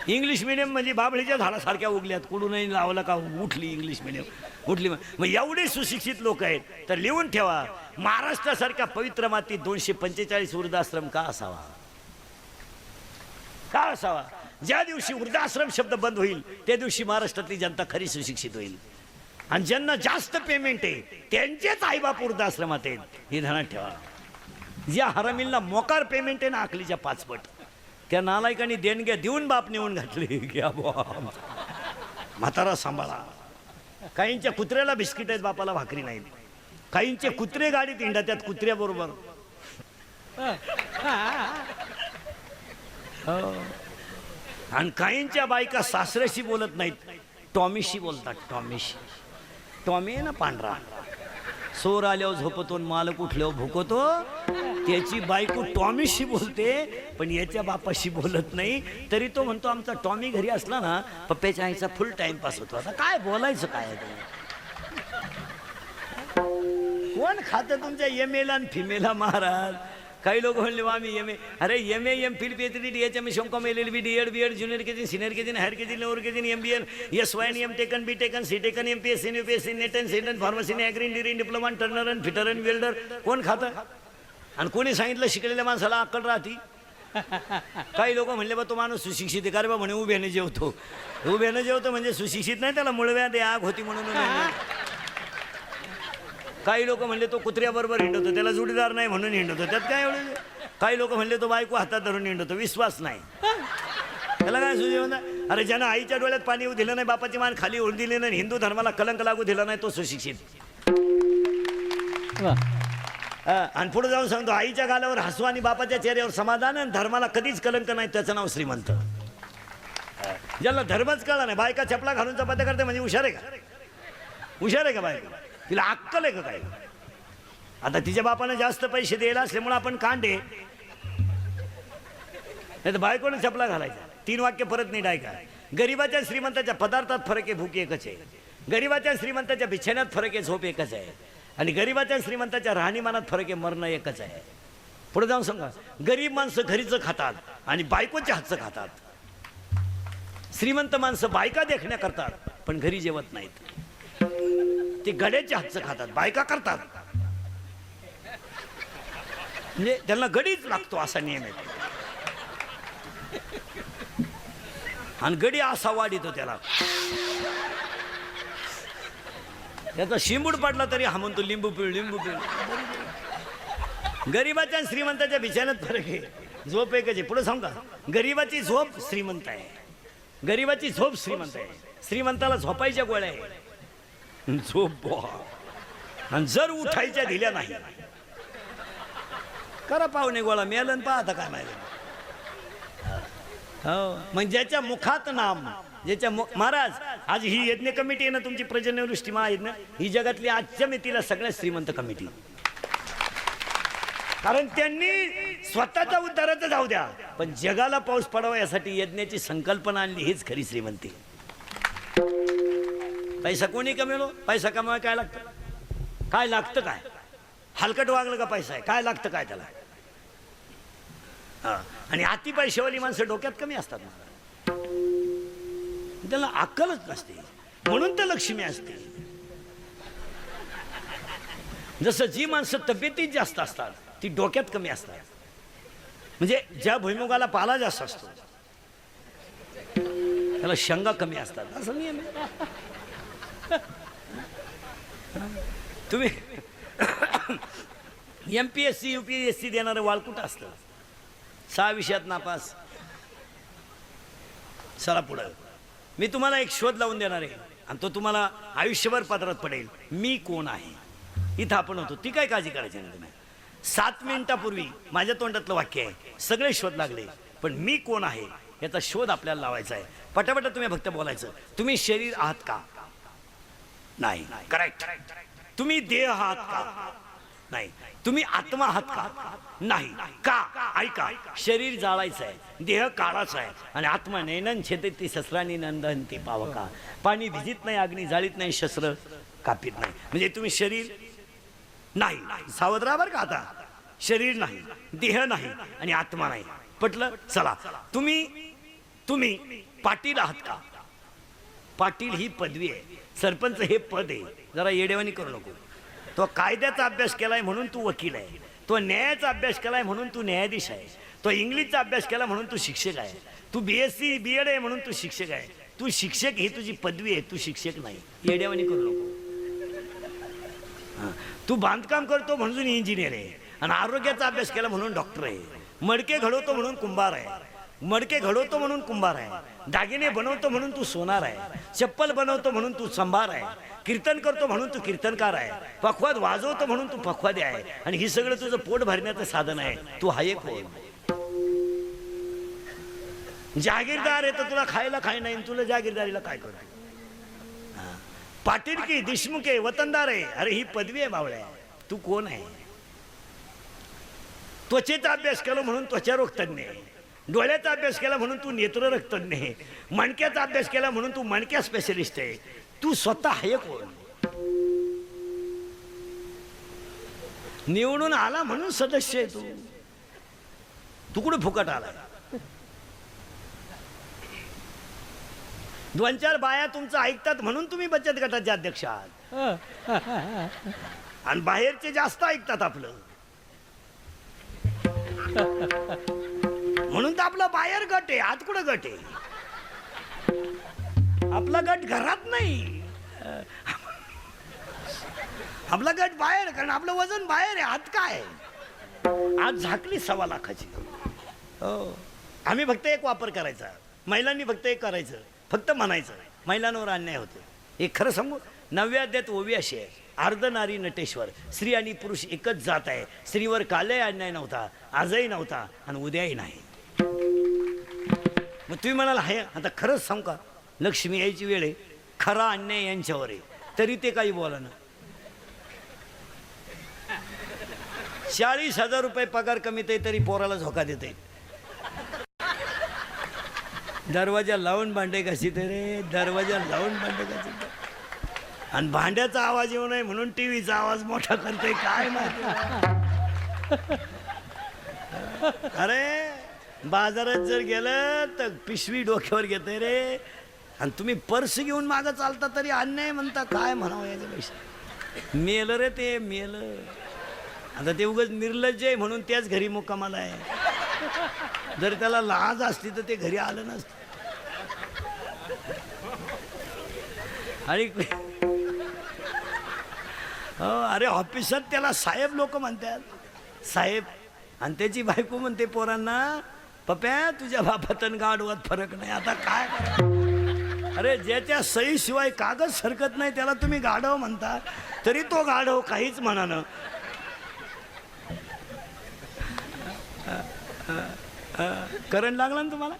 English medium म्हणजे बाबळीच्या झाडासारख्या उगल्यात, कुठूनही लावलं का उठली इंग्लिश मीडियम उठली. मग एवढे सुशिक्षित लोक आहेत तर लिहून ठेवा, महाराष्ट्रासारख्या पवित्र मातीत 245 वृद्धाश्रम का असावा, का असावा? ज्या दिवशी वृद्धाश्रम शब्द बंद होईल त्या दिवशी महाराष्ट्रातली जनता खरी सुशिक्षित होईल. आणि ज्यांना जास्त पेमेंट आहे त्यांचेच आईबाप वृद्धाश्रमात आहेत, हे ध्यानात ठेवा. ज्या हरामींना मोकार पेमेंट आहे ना आखलीच्या 5 पट, त्या नालायकांनी देणग्या देऊन बाप नेऊन घातली. घ्या म्हातारा सांभाळा. काहींच्या कुत्र्याला बिस्किट आहेत, बापाला भाकरी नाहीत. काहींचे कुत्रे गाडीत हिंडा, त्यात कुत्र्याबरोबर. आणि काहींच्या बायका सासऱ्याशी बोलत नाहीत, टॉमीशी बोलतात. टॉमी आहे ना पांढरा, चोर आल्यावर झोपतो, मालक उठल्यावर भुकतो, त्याची बायको टॉमीशी बोलते, पण याच्या बापाशी बोलत नाही. तरी तो म्हणतो आमचा टॉमी घरी असला ना पप्प्याच्या आईचा फुल टाइमपास होतो. आता काय बोलायचं काय? कोण खातं तुमच्या एमएला आणि फिमेला महाराज? काही लोक म्हणले आम्ही एमए, अरे MA MPhil PhD DHM MCom LLB DEd BEd junior KG senior KG higher KG lower KG MBA SY M taken B taken C taken MPSC UPSC NET and SET pharmacy agri degree diploma turner and fitter and welder. कोण खातं? आणि कोणी सांगितलं शिकलेल्या माणसाला अक्कल राहती? काही लोक म्हणले बा तो माणूस सुशिक्षित आहे का रे बा? म्हणे उभ्याने जेवतो. उभ्याने जेवतो म्हणजे सुशिक्षित नाही, त्याला मुळव्यात आग होती म्हणून. काही लोक म्हणले तो कुत्र्याबरोबर हिंडतो, त्याला जोडीदार नाही म्हणून हिंडतो. त्यात काय एवढं? काही लोक म्हणले तो बायको हातात धरून हिंडतो, विश्वास नाही त्याला. काय सुजी म्हणता? अरे ज्यानं आईच्या डोळ्यात पाणी येऊ दिलं नाही, बापाची मान खाली होऊन दिली नाही, हिंदू धर्माला कलंक लागू दिला नाही, तो सुशिक्षित. आणि पुढे जाऊन सांगतो आईच्या गालावर हसू आणि बापाच्या चेहऱ्यावर समाधान आणि धर्माला कधीच कलंक नाही, त्याचं नाव श्रीमंत. ज्याला धर्मच कळला नाही, बायका चपला घालून चपात्या करते म्हणजे हुशार आहे का? हुशार आहे का बायका? तिला अक्कल आहे का काय? आता तिच्या बापाने जास्त पैसे द्यायला असल्यामुळे आपण कांडे, नाही तर बायकोने चपला घालायचा. 3 वाक्य परत नीट ऐका. गरीबाच्या श्रीमंताच्या पदार्थात फरक आहे, भूक एकच आहे. गरीबाच्या श्रीमंताच्या बिछाण्यात फरक आहे, झोप एकच आहे. आणि गरीबाच्या श्रीमंताच्या राहणीमानात फरक आहे, मरणं एकच आहे. पुढे जाऊन सांगा, गरीब माणसं घरीचं खातात आणि बायकोच्या हातचं खातात. श्रीमंत माणसं बायका देखण्या करतात पण घरी जेवत नाहीत. ते गड्याच्या हातचं खातात, बायका करतात. म्हणजे त्यांना गडीच लागतो असा नियम आहे. आणि गडी असा वाढितो त्याला, त्याचा शिंबूड पडला तरी हा म्हणतो लिंबू पिळ लिंबू पिळ. गरीबाच्या आणि श्रीमंताच्या बिछाण्यात फरक आहे, झोप एकच आहे. पुढे सांगा, गरीबाची झोप श्रीमंत आहे, गरीबाची झोप श्रीमंत आहे. श्रीमंताला झोपायच्या गोळ्या आहे, झोप. आणि जर उठायच्या दिल्या नाही, करा पाहुणे गोळा, मेलन पाहता काय माहिती. हो, मग ज्याच्या मुखात नाम, ज्याच्या महाराज आज ही यज्ञ कमिटी आहे ना तुमची, प्रजन्यवृष्टी महायज्ञ, ही जगातली आजच्या मितीला सगळ्यात श्रीमंत कमिटी. कारण त्यांनी स्वतःचा उद्धाराचं जाऊ द्या, पण जगाला पाऊस पडावा यासाठी यज्ञाची संकल्पना आणली, हीच खरी श्रीमंती. पैसा कोणी कमवलो? पैसा कमवाय काय लागतं? काय लागतं? काय हलकट वागलं का पैसा आहे? काय लागतं काय त्याला? आणि अति पैशावाली माणसं डोक्यात कमी असतात, त्याला अक्कलच नसते, म्हणून तर लक्ष्मी असते. जसं जी माणसं तब्येतीत जास्त असतात ती डोक्यात कमी असतात. म्हणजे ज्या भुईमुगाला पाला जास्त असतो त्याला शेंगा कमी असतात, असं नियम आहे. तुम्ही एमपीएससी यूपीएससी देणारं वाळकुट असतं, 6 विषयात नापास. चला पुढं, मी तुम्हाला एक शोध लावून देणार आहे आणि तो तुम्हाला आयुष्यभर पदरात पडेल. मी कोण आहे? इथं आपण होतो, ती काय काळजी करायची नाही तुम्ही. 7 मिनिटापूर्वी माझ्या तोंडातलं वाक्य आहे, सगळे शोध लागले, पण मी कोण आहे याचा शोध आपल्याला लावायचा आहे. पटापट तुम्ही फक्त बोलायचं. तुम्ही शरीर आहात का? नाही. करेक्ट. तुम्ही देह आहात का? नाही. तुम्ही आत्मा आहात का? नाही. का? ऐका, शरीर जाळायचं आहे, देह काढायचा आहे आणि आत्मा नैनन छेदती शस्त्रांनी नंदन ती पावका. पाणी भिजित नाही, अग्नी जाळीत नाही, शस्त्र कापीत नाही. म्हणजे तुम्ही शरीर नाही. सावध राहा बरं का. आता शरीर नाही, देह नाही आणि आत्मा नाही. पटलं. चला, तुम्ही पाटील आहात का? पाटील ही पदवी आहे, सरपंच हे पद आहे. जरा येडेवानी करू नको. तो कायद्याचा अभ्यास केलाय म्हणून तू वकील आहे, तो न्यायाचा अभ्यास केलाय म्हणून तू न्यायाधीश आहे, तो इंग्लिशचा अभ्यास केला म्हणून तू शिक्षक आहे, तू BSc BEd आहे म्हणून तू शिक्षक आहे. तू शिक्षक ही तुझी पदवी आहे, तू शिक्षक नाही. येडेवानी करू नको. तू बांधकाम करतो म्हणून इंजिनियर आहे, आणि आरोग्याचा अभ्यास केला म्हणून डॉक्टर आहे. मडके घडवतो म्हणून कुंभार आहे, मडके घडवतो म्हणून कुंभार आहे. दागिने बनवतो म्हणून तू सोनार आहे, चप्पल बनवतो म्हणून तू संभार आहे, कीर्तन करतो म्हणून तू कीर्तनकार आहे, पखवाद वाजवतो म्हणून तू पखवादे आहे. आणि ही सगळं तुझं पोट भरण्याचं साधन आहे. तू हा एक हो. जागीरदार आहे तर तुला खायला खाय नाही, तुला जागीरदारीला काय करतो? पाटील की देशमुख आहे, वतनदार आहे. अरे ही पदवी आहे बावळ्या. तू कोण आहे? त्वचेचा अभ्यास केला म्हणून त्वचारोग तज्ञ आहे, डोळ्याचा अभ्यास केला म्हणून तू नेत्ररोग तज्ञ आहे, मणक्याचा अभ्यास केला म्हणून तू मणक्या स्पेशलिस्ट आहे. तू स्वतः आहे कोण? निवडून आला म्हणून सदस्य आहे तू. तू कुठे फुकट आलाय? 2-4 बाया तुमचं ऐकतात म्हणून तुम्ही बचत गटाचे अध्यक्ष आहात, आणि बाहेरचे जास्त ऐकतात आपलं म्हणून तर आपला बाहेर गट आहे. आत कुठं गट आहे? आपला गट घरात नाही, आपला गट बाहेर, कारण आपलं वजन बाहेर आहे. आत काय? आज झाकली 1.25 लाखाची. हो, आम्ही फक्त एक वापर करायचा, महिलांनी फक्त एक करायचं, फक्त म्हणायचं महिलांवर अन्याय होतो. हे खरं सांगू, 9व्या अध्यायात ओवी अशी आहे, अर्ध नारी नटेश्वर, स्त्री आणि पुरुष एकच जात आहे. स्त्रीवर कालही अन्याय नव्हता, आजही नव्हता, आणि उद्याही नाही. मग तुम्ही म्हणाल आहे, आता खरंच सांगू का, लक्ष्मी यायची वेळ आहे, खरा अन्याय यांच्यावर आहे, तरी ते काही बोला ना. 40,000 रुपये पगार कमीत आहे तरी पोराला झोका देते. दरवाजा लावून भांडे कशी ते रे, दरवाजा लावून भांडे कशी, आणि भांड्याचा आवाज येऊ नये म्हणून टीव्हीचा आवाज मोठा करते. काय माहिती? अरे बाजारात जर गेलं तर पिशवी डोक्यावर घेते रे, आणि तुम्ही पर्स घेऊन मागं चालता तरी अन्याय म्हणता. काय म्हणावं याच्यापेक्षा? मेलं रे ते, मेलं. आता ते उगाच निर्लज्ज आहे म्हणून त्याच घरी मुक्कामाला आहे. जर त्याला लाज असली तर ते घरी आलं नसतं. आणि अरे ऑफिसात त्याला साहेब लोक म्हणतात, साहेब. आणि त्याची बायको म्हणते पोरांना, पप्या तुझ्या बापात आणि गाढवात फरक नाही. आता काय? अरे ज्याच्या सही शिवाय कागद सरकत नाही त्याला तुम्ही गाढव म्हणता, तरी तो गाढव काहीच म्हणानं. करंट लागला ना तुम्हाला?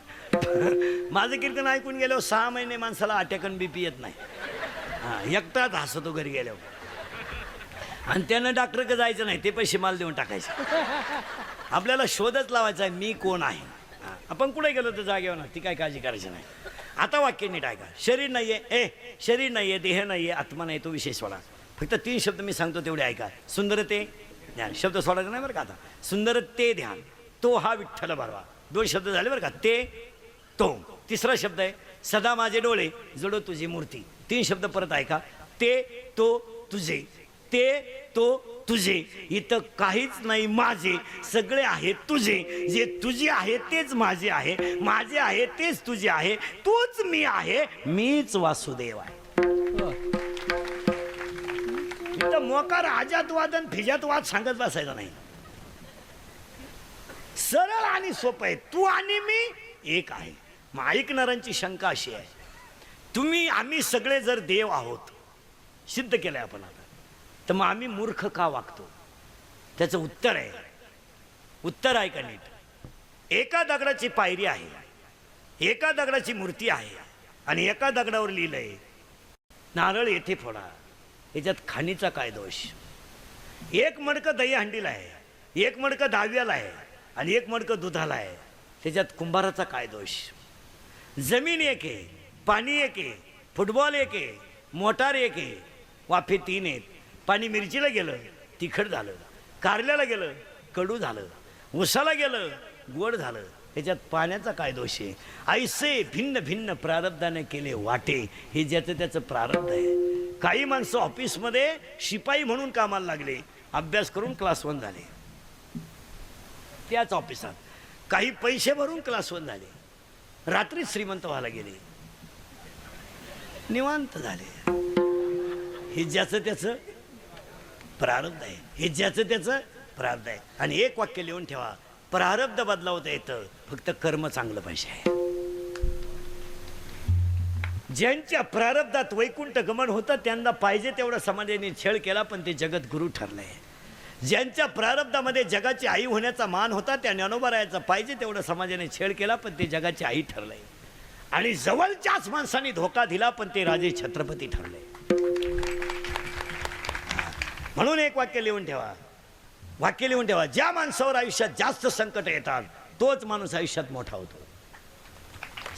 माझं कीर्तन ऐकून गेल्यावर 6 महिने माणसाला अटॅकन BP येत नाही. एकटाच हसतो घरी गेल्यावर, आणि त्यानं डॉक्टरकडे जायचं नाही, ते पैसे माल देऊन टाकायचे. आपल्याला शोधच लावायचा आहे मी कोण आहे. आपण कुठे गेलो तर जागेवर ना, ती काय काळजी करायची नाही. आता वाक्य नीट ऐका. शरीर नाहीये, शरीर नाहीये, देह नाहीये, आत्मा नाही, तो विषय सोडा. फक्त 3 शब्द मी सांगतो तेवढे ऐका. सुंदरते ध्यान, शब्द सोडायचा नाही बरं का. आता सुंदरते ध्यान, तो हा विठ्ठल भरवा. 2 शब्द झाले बरं का. ते तो. 3रा शब्द आहे सदा माझे डोळे जडो तुझी मूर्ती. 3 शब्द परत ऐका. ते तो तुझे, ते तो तुझे. इथं काहीच नाही माझे, सगळे आहे तुझे. जे तुझे आहे तेच माझे आहे, माझे आहे तेच तुझे आहे, तूच मी आहे, मीच वासुदेव आहे. इथं मोकार आजात वाद आणि फिजात वाद सांगत बसायचा नाही. सरळ आणि सोपं आहे. तू आणि मी एक आहे. मग ऐकणाऱ्यांची शंका अशी आहे, तुम्ही आम्ही सगळे जर देव आहोत, सिद्ध केलंय आपण आता, तर मग आम्ही मूर्ख का वागतो? त्याचं उत्तर आहे, उत्तर आहे का नीट. एका दगडाची पायरी आहे, एका दगडाची मूर्ती आहे, आणि एका दगडावर लिहिलंय नारळ येथे फोडा. याच्यात खाणीचा काय दोष? एक मडकं दही हंडीला आहे, एक मडकं दहाव्याला आहे, आणि एक मडकं दुधाला आहे. त्याच्यात कुंभाराचा काय दोष? जमीन एक आहे, पाणी एक आहे, फुटबॉल एक आहे, मोटार एक आहे, वाफे 3 आहेत. पाणी मिरचीला गेलं तिखट झालं, कारल्याला गेलं कडू झालं, उसाला गेलं गोड झालं, याच्यात पाण्याचा काय दोष आहे? ऐसे भिन्न भिन्न प्रारब्धाने केले वाटे, हे ज्याचं त्याचं प्रारब्ध आहे. काही माणसं ऑफिसमध्ये शिपाई म्हणून कामाला लागले, अभ्यास करून क्लास 1 झाले त्याच ऑफिसात. काही पैसे भरून क्लास 1 झाले, रात्री श्रीमंत व्हायला गेले, निवांत झाले. हे ज्याचं त्याचं प्रारब्ध आहे, हे ज्याचं त्याचं प्रारब्ध आहे. आणि एक वाक्य लिहून ठेवा, प्रारब्ध बदलावता येतं, फक्त कर्म चांगलं पाहिजे. ज्यांच्या प्रारब्धात वैकुंठ गमन होतं त्यांना पाहिजे तेवढा समाजाने छळ केला, पण ते जगद्गुरू ठरले. ज्यांच्या प्रारब्धामध्ये जगाची आई होण्याचा मान होता त्या ज्ञानोबा पाहिजे तेवढा समाजाने छळ केला, पण ते जगाची आई ठरले. आणि जवळच्याच माणसांनी धोका दिला, पण ते राजे छत्रपती ठरले. म्हणून एक वाक्य लिहून ठेवा, ज्या माणसावर आयुष्यात जास्त संकट येतात तोच माणूस आयुष्यात मोठा होतो.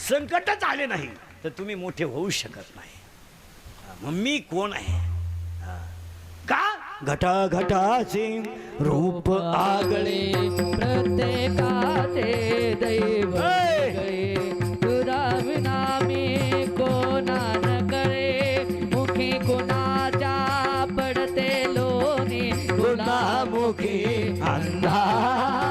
संकटच आले नाही तर तुम्ही मोठे होऊ शकत नाही. मग मी कोण आहे? का घटाघटाचे रूप आगळे, प्रत्येकाचे दैव तुझा विना मी कोणा न कळे, मुखी कोणाच्या पडते लोणी, गुणामुखी अंधार.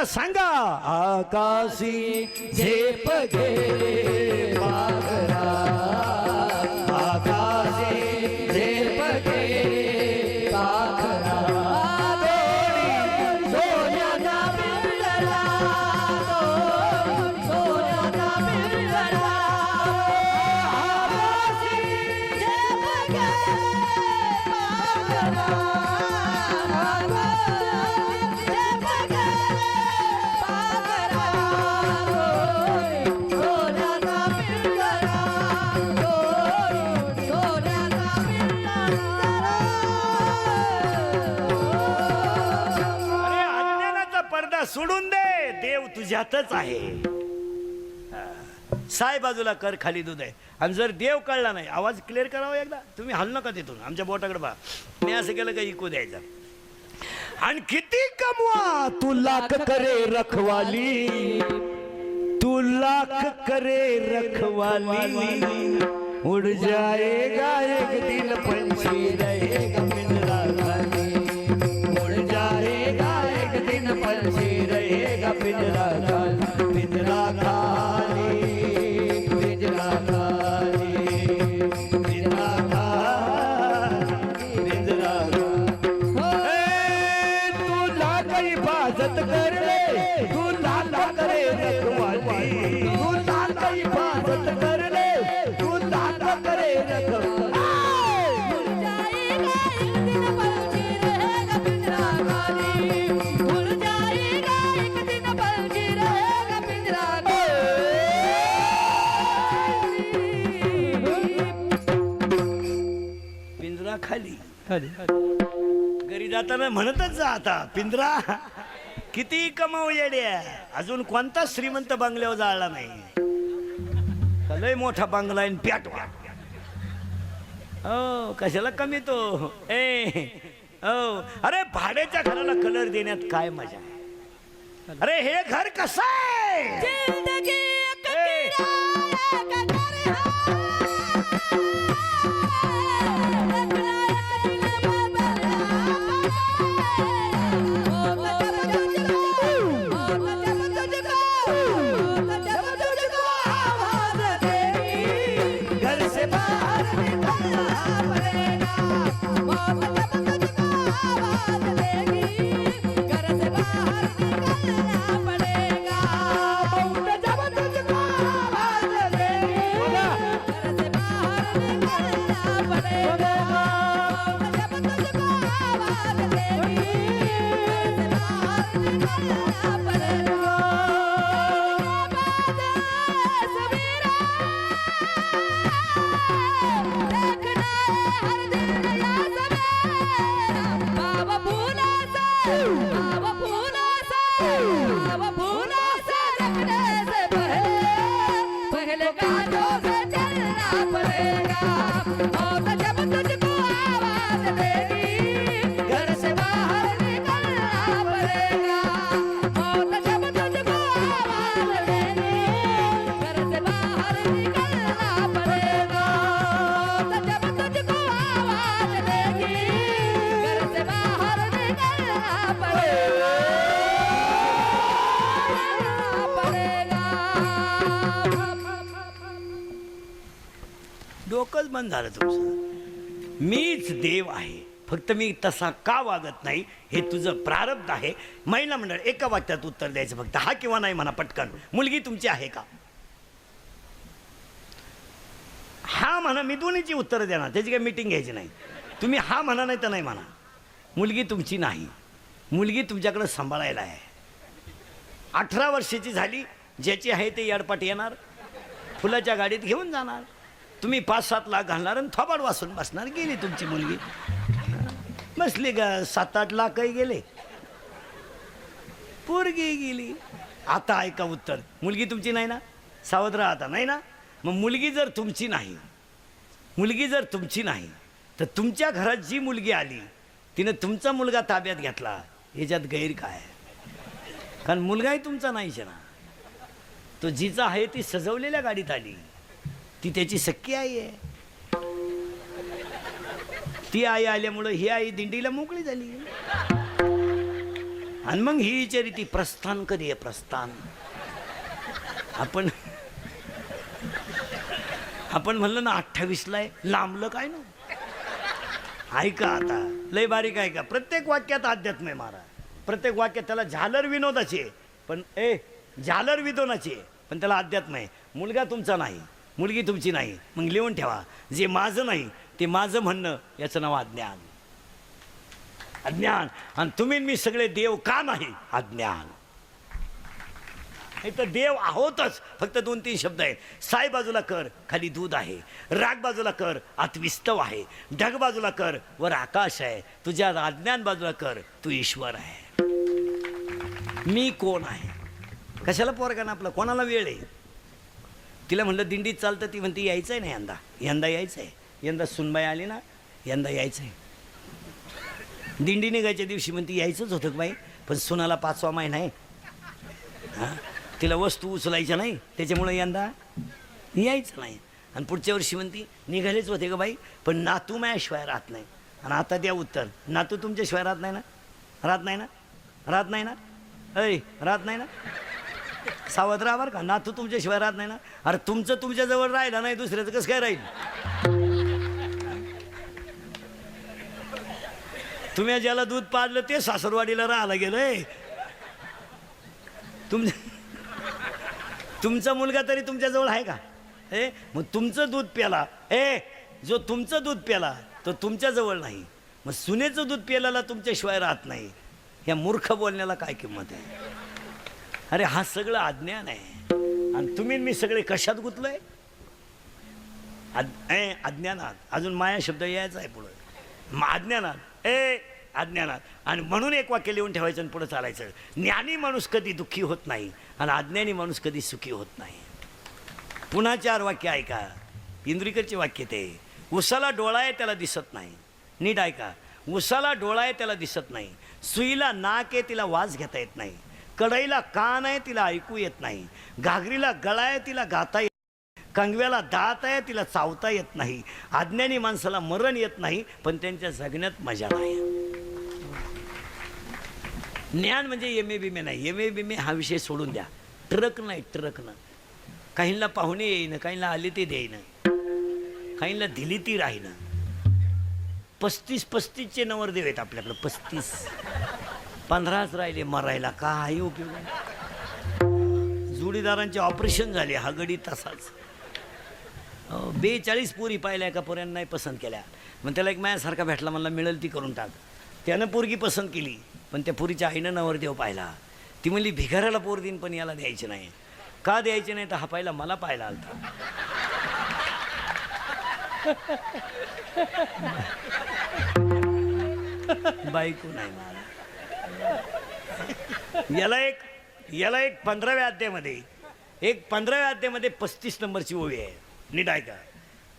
सांगा आकाशी झेप घे पाखरा, आकाशी झेप घे पाखरा, सोन्याचा पिंजरा, सोन्याचा पिंजरा, आकाशी झेप घे पाखरा, सोडून दे, देव तुझ्यातच आहे. साय बाजूला कर, खाली दूध आहे. आणि जर देव कळला नाही, आवाज क्लिअर करावा एकदा. तुम्ही हल नका तिथून, आमच्या बोटाकडे बा. मी असं केलं का इको द्यायचा. आणि किती कमवा तू लाख करे रखवाली, तू लाख करे रखवाली, उड़ जाएगा एक दिन पंछी रहेगा पिंजरा खाली, उड़ जाएगा एक दिन पंछी रहेगा पिंजरा खाली, पिंजरा खाली, पिंजरा खाली, पिंजरा खाली, पिंजरा खाली. तू लाख हिफाजत कर ले, तू लाख करे रखवाली, तू लाख हिफाजत कर ले, तू लाख करे रखवाली. खाली घरी जाताना म्हणतच जा, आता पिंजरा किती कमाव येड्या. अजून कोणता श्रीमंत बंगल्यावर जाळला नाही. लय मोठा बंगला आहे प्याटवा. हो कशाला कमी तो. हो अरे भाड्याच्या घराला कलर देण्यात काय मजा आहे. अरे हे घर कसं आहे. हाथों से चलना पड़ेगा। मौत जब तुझको आवाज देगी, घर से बाहर निकलना पड़ेगा। मौत जब तुझको आवाज देगी, घर से बाहर निकलना पड़ेगा। मौत जब तुझको आवाज देगी, घर से बाहर निकलना पड़ेगा। डोकंच बंद झालं तुमचं. मीच देव आहे, फक्त मी तसा का वागत नाही हे तुझं प्रारब्ध आहे. महिला मंडळ एका वाक्यात उत्तर द्यायचं फक्त, हा किंवा नाही म्हणा पटकन. मुलगी तुमची आहे का? हा म्हणा, मी दोन्हीची उत्तरं देणार, त्याची काही मीटिंग घ्यायची नाही. तुम्ही हा म्हणा नाही तर नाही म्हणा. मुलगी तुमची नाही, मुलगी तुमच्याकडे सांभाळायला आहे. 18 वर्षाची झाली, ज्याची आहे ते याडपाट येणार, फुलाच्या गाडीत घेऊन जाणार. तुम्ही 5-7 लाख घालणार आणि थोबाड वाचून बसणार. गेली तुमची मुलगी, बसली का 7-8 लाखही गेले, पोरगी गेली. आता ऐका उत्तर, मुलगी तुमची नाही ना, सावध राहा आता. नाही ना, मग मुलगी जर तुमची नाही, मुलगी जर तुमची नाही तर तुमच्या घरात जी मुलगी आली तिने तुमचा मुलगा ताब्यात घेतला, याच्यात गैर काय? कारण मुलगाही तुमचा नाहीच ना. तो जिचा आहे ती सजवलेल्या गाडीत आली, ती त्याची सख्खी आई आहे. ती आई आल्यामुळं ही आई दिंडीला मोकळी झाली. आणि मग ही विचारी ती प्रस्थान कधी आहे? प्रस्थान आपण म्हणलं ना 28ला आहे, लांबलं काय ना. ऐका आता, लय बारीक ऐका. प्रत्येक वाक्यात अध्यात्म आहे महाराज. प्रत्येक वाक्यात त्याला झालर विनोदाची आहे, पण झालर विनोदाची आहे, पण त्याला अध्यात्म आहे. मुलगा तुमचा नाही, मुलगी तुमची नाही, मग लिहून ठेवा, जे माझं नाही ते माझं म्हणणं, याचं नाव अज्ञान. अज्ञान. आणि तुम्ही मी सगळे देव का नाही? अज्ञान. नाही तर देव आहोतच, फक्त 2-3 शब्द आहेत. साय बाजूला कर, खाली दूध आहे. राग बाजूला कर, आत विस्तव आहे. ढग बाजूला कर, वर आकाश आहे. तुझ्या अज्ञान बाजूला कर, तू ईश्वर आहे. मी कोण आहे? कशाला पोरगाना आपला, कोणाला वेळ आहे? तिला म्हणलं दिंडीत चालतं, ती म्हणते यायचं आहे ना, यंदा यायचं आहे. यंदा सुनबाई आली ना, यंदा यायचं आहे. दिंडी निघायच्या दिवशी म्हणते यायचंच होतं बाई, पण सुनाला 5वा महिना आहे, हां, तिला वस्तू उचलायच्या नाही, त्याच्यामुळे यंदा यायचं नाही. आणि पुढच्या वर्षी म्हणती निघालेच होते का बाई, पण नातू माझ्याशिवाय राहत नाही. आणि आता द्या उत्तर, नातू तुमच्याशिवाय राहत नाही ना? राहत नाही ना? राहत नाही ना? राहत नाही ना? सावध राहा बरं का, नातू तुमच्याशिवाय राहत नाही ना? अरे तुमचं तुमच्याजवळ राहिलं नाही, दुसऱ्याचं कसं काय राहील? तुम्ही ज्याला दूध पाजलं ते सासरवाडीला राहायला गेलंय. तुमचा मुलगा तरी तुमच्याजवळ आहे का? मग तुमचं दूध प्याला, जो तुमचं दूध प्याला तो तुमच्याजवळ नाही, मग सुनेचं दूध प्यायला तुमच्याशिवाय राहत नाही. या मूर्ख बोलण्याला काय किंमत आहे? अरे हा सगळं अज्ञान आहे. आणि तुम्ही मी सगळे कशात गुंतलोय? अज्ञानात. अजून माया शब्द यायचा आहे पुढं. अज्ञानात, अज्ञानात. आणि म्हणून एक वाक्य लिहून ठेवायचं आणि पुढं चालायचं. ज्ञानी माणूस कधी दुःखी होत नाही आणि अज्ञानी माणूस कधी सुखी होत नाही. पुन्हा 4 वाक्य ऐका. इंद्रिकरचे वाक्य ते. उसाला डोळा आहे त्याला दिसत नाही. नीट ऐका. उसाला डोळा आहे त्याला दिसत नाही. सुईला नाक आहे तिला वास घेता येत नाही. कढईला कान आहे तिला ऐकू येत नाही. घागरीला गळा आहे तिला गाता येत नाही. कंगव्याला दात आहे तिला चावता येत नाही. अज्ञानी माणसाला मरण येत नाही, पण त्यांच्या जगण्यात मजा नाही. ज्ञान म्हणजे एम-ए नाही. एम-ए हा विषय सोडून द्या. ट्रक नाही, ट्रकनं. काहींना पाहुणे येईन, काहींना आले ते देईन, काहींना दिली ती राहीन. 35-35चे नवरदेव आहेत आपल्याकडं. 35. 15च राहिले मरायला. काही उपयोग नाही. जोडीदारांचे ऑपरेशन झाले. हा गडी तसाच. 42 पोरी पाहिल्या, एका पोऱ्यानं नाही पसंत केल्या. मग त्याला एक माझ्यासारखा भेटला, मला मिळेल ती करून टाक. त्यानं पोरगी पसंत केली, पण त्या पोरीच्या आईनं नवरदेव पाहिला. ती म्हणली भिगाऱ्याला पोर देईन पण याला द्यायची नाही. का द्यायची नाही? तर हा पाहिला मला पाहायला आलता. बायको नाही मला. याला एक 15व्या अध्यायामध्ये एक 15व्या अध्यायामध्ये 35 नंबरची ओवी आहे, नीट ऐका.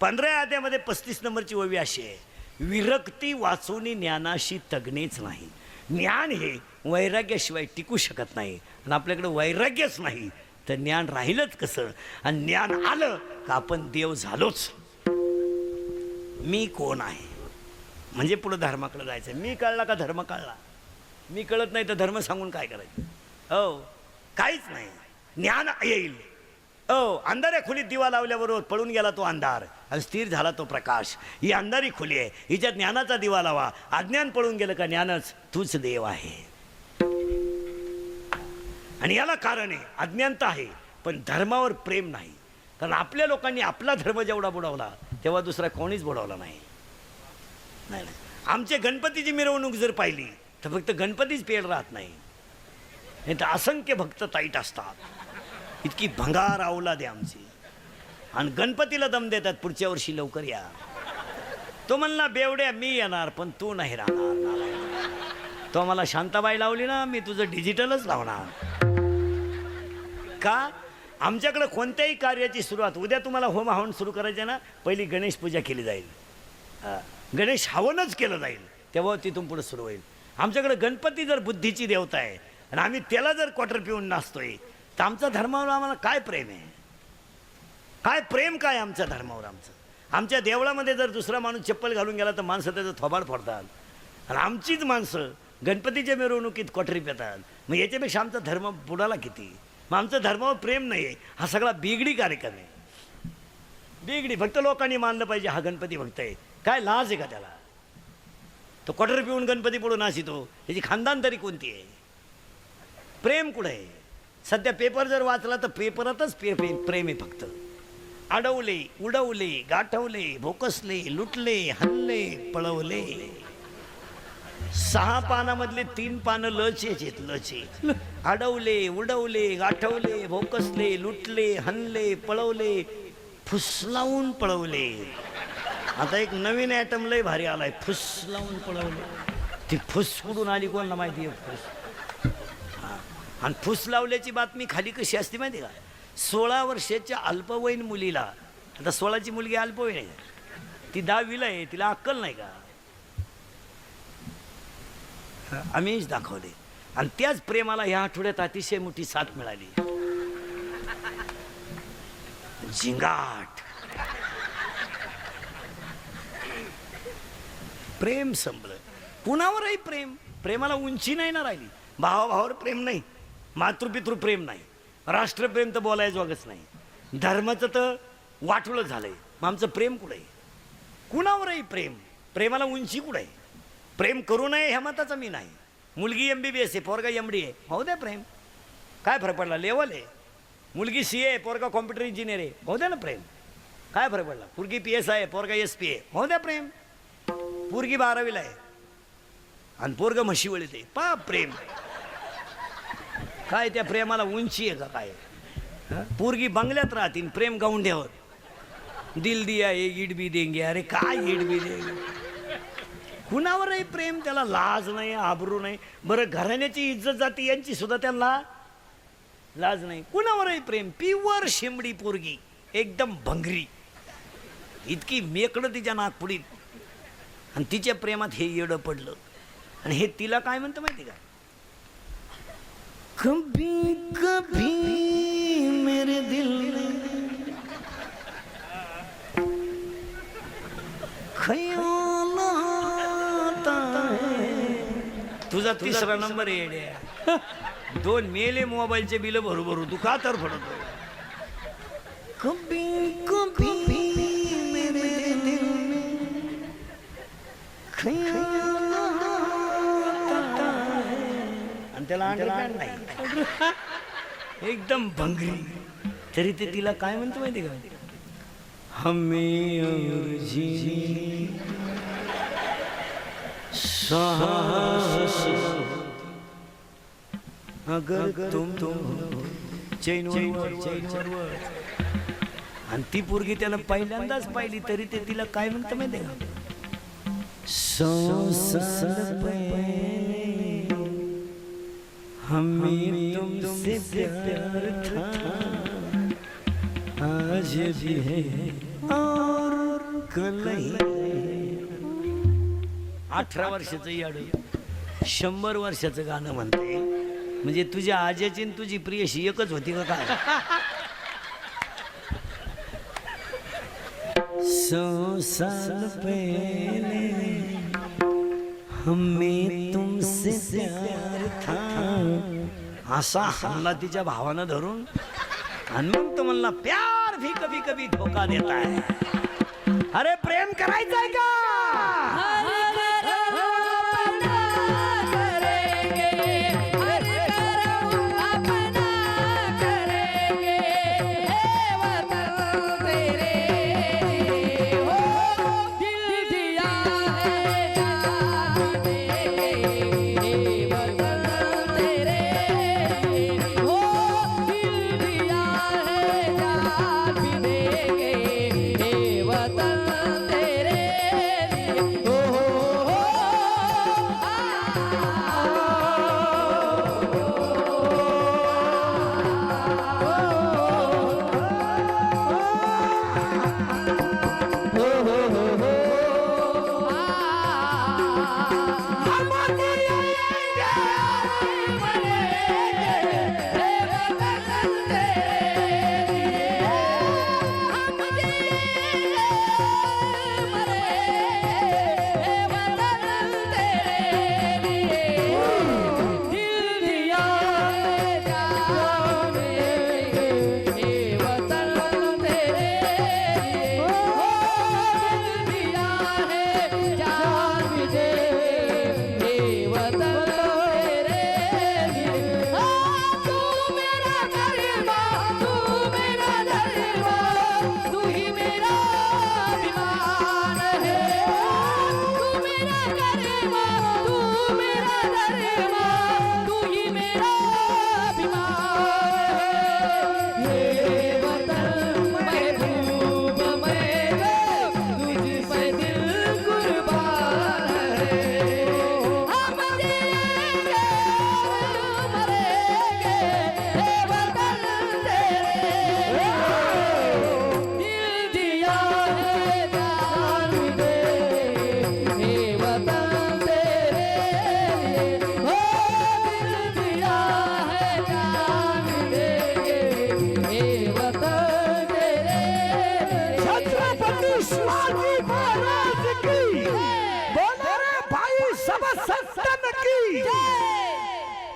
15व्या अध्यायामध्ये 35 नंबरची ओवी अशी आहे, विरक्ती वाचून ज्ञानाशी तगणेच नाही. ज्ञान हे वैराग्याशिवाय टिकू शकत नाही, आणि आपल्याकडे वैराग्यच नाही तर ज्ञान राहिलंच कसं? आणि ज्ञान आलं का आपण देव झालोच. मी कोण आहे म्हणजे पुढे धर्माकडे जायचं. मी कळला का धर्म कळला? मी कळत नाही तर धर्म सांगून काय करायचं? हो, काहीच नाही. ज्ञान येईल. हो, अंधाऱ्या खोलीत दिवा लावल्याबरोबर पळून गेला तो अंधार आणि स्थिर झाला तो प्रकाश. ही अंधारी खोली आहे, हिच्यात ज्ञानाचा दिवा लावा. अज्ञान पळून गेलं का ज्ञानच तूच देव आहे. आणि याला कारण आहे अज्ञानता आहे, पण धर्मावर प्रेम नाही. कारण आपल्या लोकांनी आपला धर्म जेवढा बुडवला तेव्हा दुसरा कोणीच बुडवला नाही. नाही नाही, आमचे गणपतीची मिरवणूक जर पाहिली तर फक्त गणपतीच पेड राहत नाही, नाही तर असंख्य भक्त ताईट असतात. इतकी भंगार अवलाद आहे आमची. आणि गणपतीला दम देतात, पुढच्या वर्षी लवकर या. तो म्हणला बेवड्या मी येणार पण तू नाही राहणार. तो मला शांताबाई लावली ना, मी तुझं डिजिटलच लावणार. का? आमच्याकडे कोणत्याही कार्याची सुरुवात, उद्या तुम्हाला होम हवन सुरू करायचे ना, पहिली गणेश पूजा केली जाईल, गणेश हवनच केलं जाईल, तेव्हा तिथून पुढे सुरू होईल. आमच्याकडे गणपती जर बुद्धीची देवता आहे आणि आम्ही त्याला जर क्वार्टर पिऊन नाचतोय तर आमच्या धर्मावर आम्हाला काय प्रेम आहे? काय प्रेम काय आमच्या धर्मावर आमचं? आमच्या देवळामध्ये जर दुसरा माणूस चप्पल घालून गेला तर माणसं त्याचं थोबाड फोडतात, आणि आमचीच माणसं गणपतीच्या मिरवणुकीत क्वार्टरी पेतात. मग याच्यापेक्षा आमचा धर्म बुडाला किती? मग आमचं धर्मावर प्रेम नाही आहे. हा सगळा बिगडी कार्यक्रम आहे, बिगडी. फक्त लोकांनी मानलं पाहिजे हा गणपती भक्त आहे. काय लाज आहे का त्याला? तो क्वार्टर पिऊन गणपती पुढे नाचितो, त्याची खानदान तरी कोणती आहे? प्रेम कुठं आहे? सध्या पेपर जर वाचला तर पेपरातच प्रेम आहे फक्त. अडवले, उडवले, गाठवले, भोकसले, लुटले, हल्ले, पळवले. 6 पानामधले 3 पानं लचेच लचे. अडवले, उडवले, गाठवले, भोकसले, लुटले, हल्ले, पळवले, फुसलावून पळवले. आता एक नवीन ॲटम लय भारी आलाय, फुसलावून पळवले. ती फुस कुठून आली कोणाला माहिती आहे? फुस. आणि फुस लावल्याची बातमी खाली कशी असते माहिती आहे का? 16 वर्षाच्या अल्पवयीन मुलीला, आता 16ची मुलगी अल्पवयीन आहे, ती 10वीला आहे, तिला अक्कल नाही का? आम्हीच दाखवले. आणि त्याच प्रेमाला ह्या आठवड्यात अतिशय मोठी साथ मिळाली. झिंगाट. प्रेम संपलं. कुणावरही प्रेम. प्रेमाला उंची नाही ना राहिली. भावाभावावर प्रेम नाही, मातृपितृ प्रेम नाही, राष्ट्रप्रेम तर बोलायचं वगैरे नाही, धर्माचं तर वाटवलं झालंय. मग आमचं प्रेम कुठं आहे? कुणावरही प्रेम. प्रेमाला उंची कुठं आहे? प्रेम करू नये ह्या मताचा मी नाही. मुलगी MBBS आहे, पोरगा MD आहे, होऊ द्या प्रेम. काय फरक पडला? लेवल आहे. मुलगी CA आहे, पोरगा कॉम्प्युटर इंजिनियर आहे, होऊ द्या ना प्रेम. काय फरक पडला? पोरगी PSI आहे, पोरगा SP आहे, होऊ द्या प्रेम. पोरगी 12वीला आहे आणि पोरगा म्हशीवळीत आहे, पा प्रेम. काय त्या प्रेमाला उंची आहे का काय? पोरगी बंगल्यात राहतील, प्रेम गाऊंड्यावर. दिल दिया ये ईड भी देंगे. अरे काय ईड भी देंगे? कुणावरही प्रेम. त्याला लाज नाही, आबरू नाही. बरं, घराण्याची इज्जत जाती यांची सुद्धा त्यांना लाज नाही. कुणावरही प्रेम. प्युअर शिमडी पोरगी, एकदम भंगरी, इतकी मेकडं तिच्या नागपुडीत, आणि तिच्या प्रेमात हे येडं पडलं. आणि हे तिला काय म्हणतं माहिती का? कभी कभी मेरे दिल खयाल आता है. तुझा 3रा नंबर येड्या. 2 मेले मोबाईलचे बिल भरू तू का तर पडतो. कभी कभी मेरे दिल खयाल आता है. आणि त्याला अंडरपॅन्ट नाही, एकदम भंगरी. तरी ते तिला काय म्हणतो माहिती का? हमें और जीने साहस अगर तुम चैनवर. आणि ती पोरगी त्याला पहिल्यांदाच पाहिली तरी ते तिला काय म्हणतं माहिती का? 100 साल पहले हमें तुमसे प्यार था, आज भी है और कल ही. 18 वर्षाचं याड 100 वर्षाचं गाणं म्हणते. म्हणजे तुझ्या आज्याची आणि तुझी प्रियशी एकच होती का काय? 100 साल पहले हमें तुमसे प्यार था. असा हल्ला तिच्या भावानं धरून आणि मग तो म्हणला प्यार भी कभी कभी धोका देता है. अरे प्रेम करायचंय का?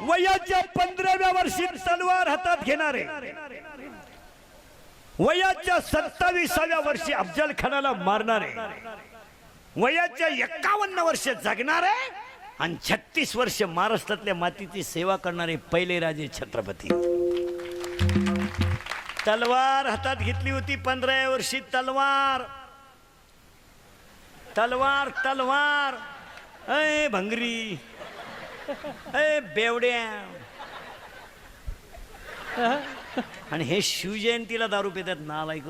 वयाच्या 15व्या वर्षी तलवार हातात घेणारे, वयाच्या 27व्या वर्षी अफजल खानाला मारणारे, वयाच्या 51 वर्ष जगणारे आणि 36 वर्ष महाराष्ट्रातल्या मातीची सेवा करणारे पहिले राजे छत्रपती. तलवार हातात घेतली होती 15व्या वर्षी. तलवार तलवार तलवार. अय भंगरी, अय बेवड्या. आणि हे शिवजयंतीला दारू पितात नालायक.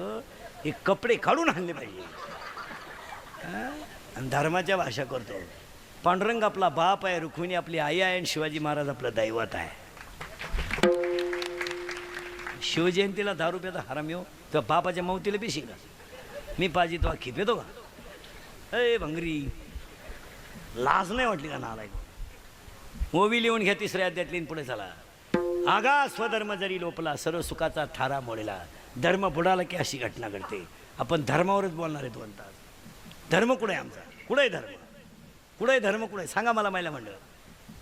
हे कपडे काढून आणले पाहिजे. आणि धर्माच्या भाषा करतो. पांडुरंग आपला बाप आहे, रुक्मिणी आपली आई आहे आणि शिवाजी महाराज आपलं दैवत आहे. शिवजयंतीला दारू पिता हराम येऊ तर बापाच्या मौतीला बी शिका. मी पाहिजे तो खिप येतो का? अय भंगरी, लाज नाही वाटली का नालायक? ओवी लिहून घ्या 3ऱ्या अध्यायातली पुढे चला. आगा स्वधर्म जरी लोपला, सर्व सुखाचा थारा मोडला. धर्म बुडाला की अशी घटना घडते. आपण धर्मावरच बोलणार आहे 2 तास. धर्म कुठे आहे आमचा? कुठे आहे धर्म? कुठे आहे धर्म? कुठे आहे सांगा मला. महिला मंडळ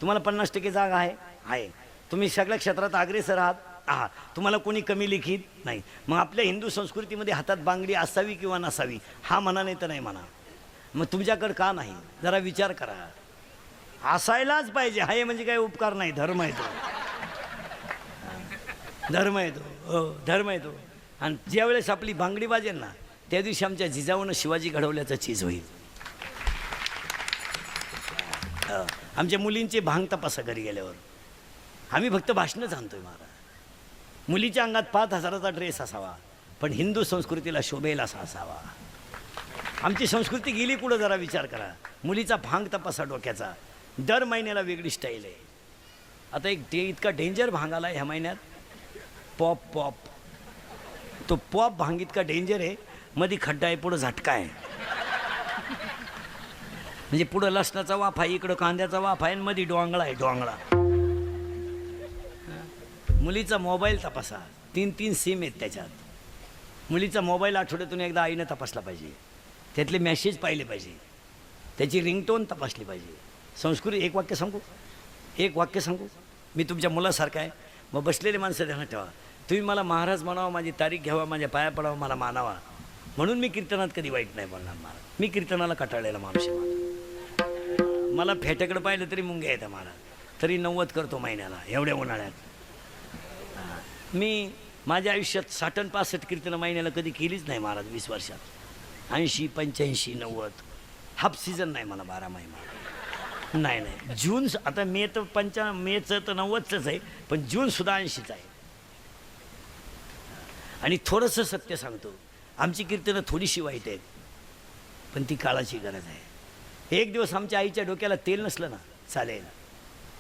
तुम्हाला 50% जागा आहे. तुम्ही सगळ्या क्षेत्रात अग्रेसर आहात. तुम्हाला कोणी कमी लिखित नाही. मग आपल्या हिंदू संस्कृतीमध्ये हातात बांगडी असावी किंवा नसावी हा म्हणा, नाही तर नाही म्हणा. मग तुमच्याकडे का नाही? जरा विचार करा. असायलाच पाहिजे. हाय म्हणजे काय उपकार नाही. धर्म आहे तो. धर्म आहे तो. हो, धर्म आहे तो. आणि ज्यावेळेस आपली बांगडी वाजेल ना, त्या दिवशी आमच्या जिजाऊनं शिवाजी घडवल्याचं चीज होईल. आमच्या मुलींचे भांग तपासा घरी गेल्यावर. आम्ही फक्त भाषणच आणतोय महाराज. मुलीच्या अंगात 5,000चा ड्रेस असावा, पण हिंदू संस्कृतीला शोभेल असा असावा. आमची संस्कृती गेली कुठं जरा विचार करा. मुलीचा भांग तपासा डोक्याचा. दर महिन्याला वेगळी स्टाईल आहे. आता एक इतका डेंजर भांग आला ह्या महिन्यात. पॉप पॉप तो पॉप भांगीत का डेंजर आहे, मध्ये खड्डा आहे, पुढं झटका आहे. म्हणजे पुढं लसणाचा वाफ आहे, इकडं कांद्याचा वाफ आहे, आणि मध्ये डोंगळा आहे, डोंगळा. मुलीचा मोबाईल तपासा, 3 सिम आहेत त्याच्यात. मुलीचा मोबाईल आठवड्यातून एकदा आईनं तपासला पाहिजे, त्यातले मेसेज पाहिले पाहिजे, त्याची रिंगटोन तपासली पाहिजे. संस्कृती एक वाक्य सांगू, मी तुमच्या मुलासारखा आहे. मग बसलेले माणसं ध्यानात ठेवा, तुम्ही मला महाराज म्हणावा, माझी तारीख घ्यावा, माझ्या पाया पडावा, मला मानावा, म्हणून मी कीर्तनात कधी वाईट नाही बोलणार. मला मी कीर्तनाला कटाळलेला माणूस आहे. मला फेट्याकडे पाहिलं तरी मुंग्या येतं मला, तरी 90 करतो महिन्याला एवढ्या उन्हाळ्यात. मी माझ्या आयुष्यात 60 आणि 65 कीर्तनं महिन्याला कधी केलीच नाही महाराज 20 वर्षात. 80, 85, 90 हाफ सीझन नाही मला 12 महिना. नाही जून आता मेचं तर 90च आहे, पण जूनसुद्धा 80च आहे. आणि थोडंसं सत्य सांगतो, आमची कीर्तनं थोडीशी वाईट आहेत, पण ती काळाची गरज आहे. एक दिवस आमच्या आईच्या डोक्याला तेल नसलं ना चालेल,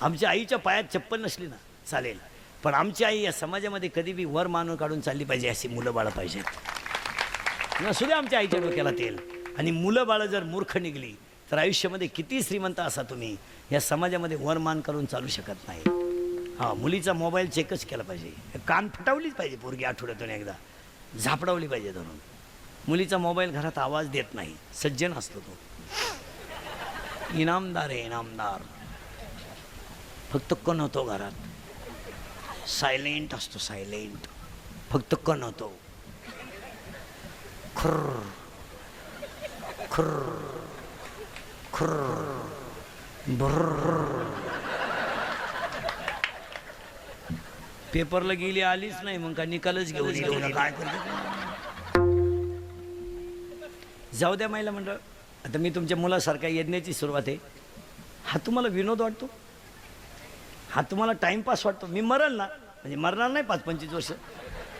आमच्या आईच्या पायात चप्पल नसली ना चालेल, पण आमची आई या समाजामध्ये कधी बी वर मानून काढून चालली पाहिजे, अशी मुलं बाळं पाहिजेत. नसू द्या आमच्या आईच्या डोक्याला तेल. आणि मुलं बाळं जर मूर्ख निघली तर आयुष्यामध्ये किती श्रीमंत असा तुम्ही, या समाजामध्ये वरमान करून चालू शकत नाही. हां, मुलीचा मोबाईल चेकच केला पाहिजे, कान फटावलीच पाहिजे पोरगी, आठवड्यातून एकदा झापडावली पाहिजे धरून. मुलीचा मोबाईल घरात आवाज देत नाही, सज्जन असतो तो, इनामदार आहे इनामदार. फक्त कण होतो घरात, सायलेंट असतो, सायलेंट, फक्त कण होतो. खर्र खर्र खर्र भर्र. पेपरला गेली आलीच नाही, मग का निकालच घेऊन काय करते. जाऊ द्या महिला मंडळ. आता मी तुमच्या मुलासारख्या यज्ञाची सुरुवात आहे. हा तुम्हाला विनोद वाटतो, हा तुम्हाला टाइमपास वाटतो. मी मरल ना, म्हणजे मरणार नाही 5-25 वर्ष,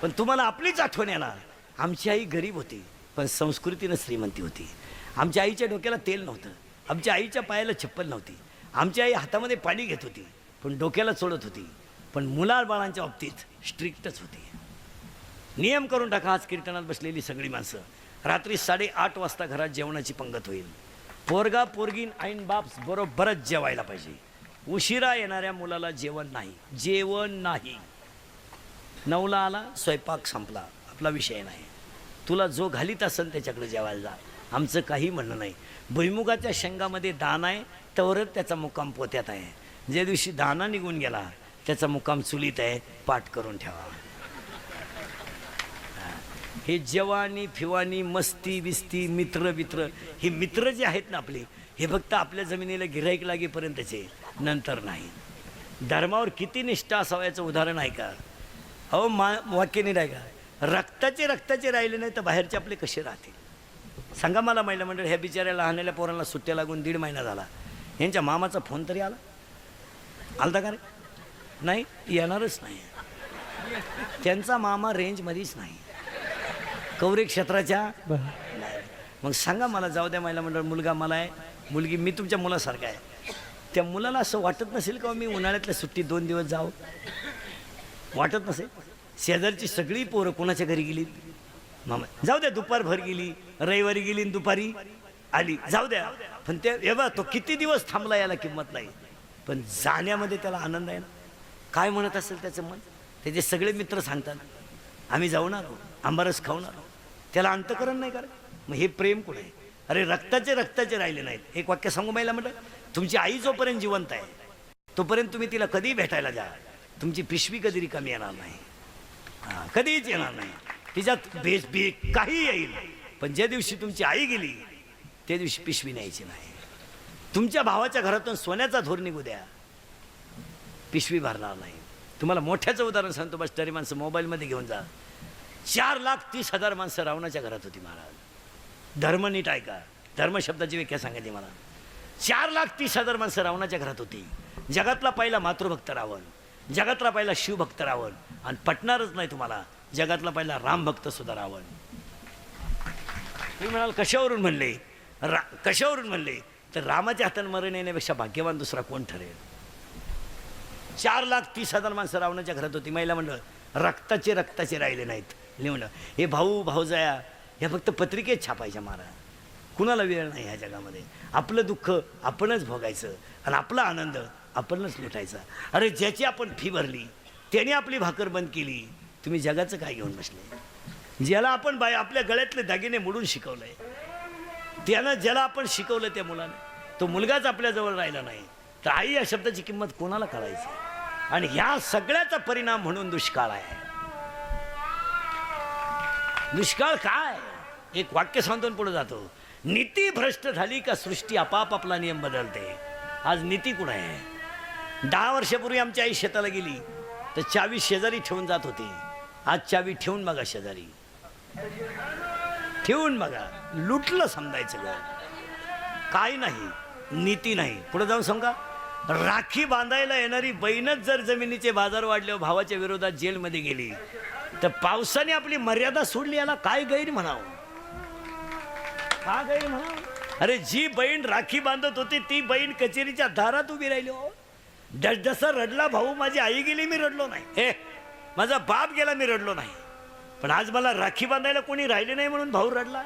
पण तुम्हाला आपलीच आठवण येणार. आमची आई गरीब होती, पण संस्कृतीनं श्रीमंती होती. आमच्या आईच्या डोक्याला तेल नव्हतं, आमच्या आईच्या पायाला चप्पल नव्हती, आमची आई हातामध्ये पाणी घेत होती पण डोक्याला चोळत होती. पण मुलाबाळांच्या बाबतीत स्ट्रिक्टच होती. नियम करून टाका. आज कीर्तनात बसलेली सगळी माणसं, रात्री 8:30 वाजता घरात जेवणाची पंगत होईल. पोरगा पोरगीन आईन बाप बरोबरच जेवायला पाहिजे. उशिरा येणाऱ्या मुलाला जेवण नाही, जेवण नाही. 9ला आला, स्वयंपाक संपला, आपला विषय नाही. तुला जो घालीत असेल त्याच्याकडे जेवायला जा, आमचं काही म्हणणं नाही. भुईमुगाच्या शेंगामध्ये दाना आहे तवरच त्याचा मुक्काम पोत्यात आहे. ज्या दिवशी दाना निघून गेला त्याचा मुक्काम चुलीत आहे, पाठ करून ठेवा. हे जवानी फिवानी मस्ती बिस्ती मित्र हे मित्र जे आहेत ना आपले, हे फक्त आपल्या जमिनीला गिऱ्हाईक लागेपर्यंतचे, नंतर नाही. धर्मावर किती निष्ठा असावं याचं उदाहरण आहे का? अहो वाक्य नाही का, रक्ताचे राहिले नाही तर बाहेरचे आपले कसे राहतील सांगा मला. महिला मंडळ, ह्या बिचाऱ्या लहानल्या पोरांना सुट्ट्या लागून 1.5 महिना झाला. यांच्या मामाचा फोन तरी आलता का रे? नाही, येणारच नाही. त्यांचा मामा रेंजमध्येच नाही, कवरे क्षेत्राच्या नाही. मग सांगा मला, जाऊ द्या महिला मंडळ. मुलगा मला आहे, मुलगी मी तुमच्या मुलासारखा आहे. त्या मुलाला असं वाटत नसेल का मी उन्हाळ्यातल्या सुट्टीत 2 दिवस जावं? वाटत नसेल? शेजारची सगळी पोरं कोणाच्या घरी गेली? मामा. जाऊ द्या, दुपारभर गेली, रविवारी गेली आणि दुपारी आली, जाऊ द्या. पण ते एवढा तो किती दिवस थांबला याला किंमत नाही, पण जाण्यामध्ये त्याला आनंद आहे ना. काय म्हणत असेल त्याचं मन? त्याचे सगळे मित्र सांगतात आम्ही जाऊणार आहोत, आंबारस खाऊणार आहोत. त्याला अंतकरण नाही करा. मग हे प्रेम कुठे आहे? अरे रक्ताचे राहिले नाहीत. एक वाक्य सांगू महिला म्हटलं, तुमची आई जोपर्यंत जिवंत आहे तोपर्यंत तुम्ही तिला कधी भेटायला जा, तुमची पिशवी कधी रिकामी येणार नाही. कधीच येणार नाही. तिच्यात बेस बी काही येईल, पण ज्या दिवशी तुमची आई गेली त्या दिवशी पिशवी न्यायची नाही. तुमच्या भावाच्या घरातून सोन्याचा धूर निघू द्या, पिशवी भरणार नाही. तुम्हाला मोठ्याचं उदाहरण सांगतो, बस तरी माणसं मोबाईलमध्ये घेऊन जा. 4,30,000 माणसं रावणाच्या घरात होती महाराज. धर्म नीट ऐका, धर्म शब्दाची व्याख्या सांगायची मला. 4,30,000 माणसं रावणाच्या घरात होती. जगातला पहिला मातृभक्त रावण, जगातला पहिला शिवभक्त रावण, आणि पटणारच नाही तुम्हाला, जगातला पहिला रामभक्त सुद्धा रावण. तुम्ही म्हणाल कशावरून म्हणले? कशावरून म्हणले तर रामाच्या हातानं मरण येण्यापेक्षा भाग्यवान दुसरा कोण ठरेल? 4,30,000 माणसं रावणाच्या घरात होती. महिला मंडळ, रक्ताचे राहिले नाहीत, लिहून हे भाऊ भाऊजाया ह्या फक्त पत्रिकेत छापायच्या महाराज. कुणाला वेळ नाही ह्या जगामध्ये. आपलं दुःख आपणच भोगायचं आणि आपला आनंद आपणच लुटायचा. अरे ज्याची आपण फी भरली त्याने आपली भाकर बंद केली, तुम्ही जगाचं काय घेऊन बसले? ज्याला आपण आपल्या गळ्यातले दागिने मोडून शिकवलंय, त्यानं ज्याला आपण शिकवलं त्या मुलाने, तो मुलगाच आपल्याजवळ राहिला नाही, तर आई या शब्दाची किंमत कोणाला कळायची? आणि ह्या सगळ्याचा परिणाम म्हणून दुष्काळ आहे. दुष्काळ काय? एक वाक्य सांगतो पुढे जातो. नीती भ्रष्ट झाली का सृष्टी आपाप आपला नियम बदलते. आज नीती कुठे आहे? 10 वर्षापूर्वी आमची आई शेताला गेली तर चावी शेजारी ठेवून जात होती. आज चावी ठेवून बघा शेजारी, ठेवून बघा. लुटलं समजायचं ग, काय नाही, नीती नाही. पुढे जाऊन सांगा, राखी बांधायला येणारी बहीणच जर जमिनीचे बाजार वाढले भावाच्या विरोधात जेलमध्ये गेली तर पावसाने आपली मर्यादा सोडली, याला काय गैर म्हणावं? का गैर म्हणावं? अरे जी बहीण राखी बांधत होती ती बहीण कचेरीच्या दारात उभी राहिली. हो, जसा रडला भाऊ, माझी आई गेली मी रडलो नाही, हे माझा बाप गेला मी रडलो नाही, पण आज मला राखी बांधायला कोणी राहिले नाही म्हणून भाऊ रडला.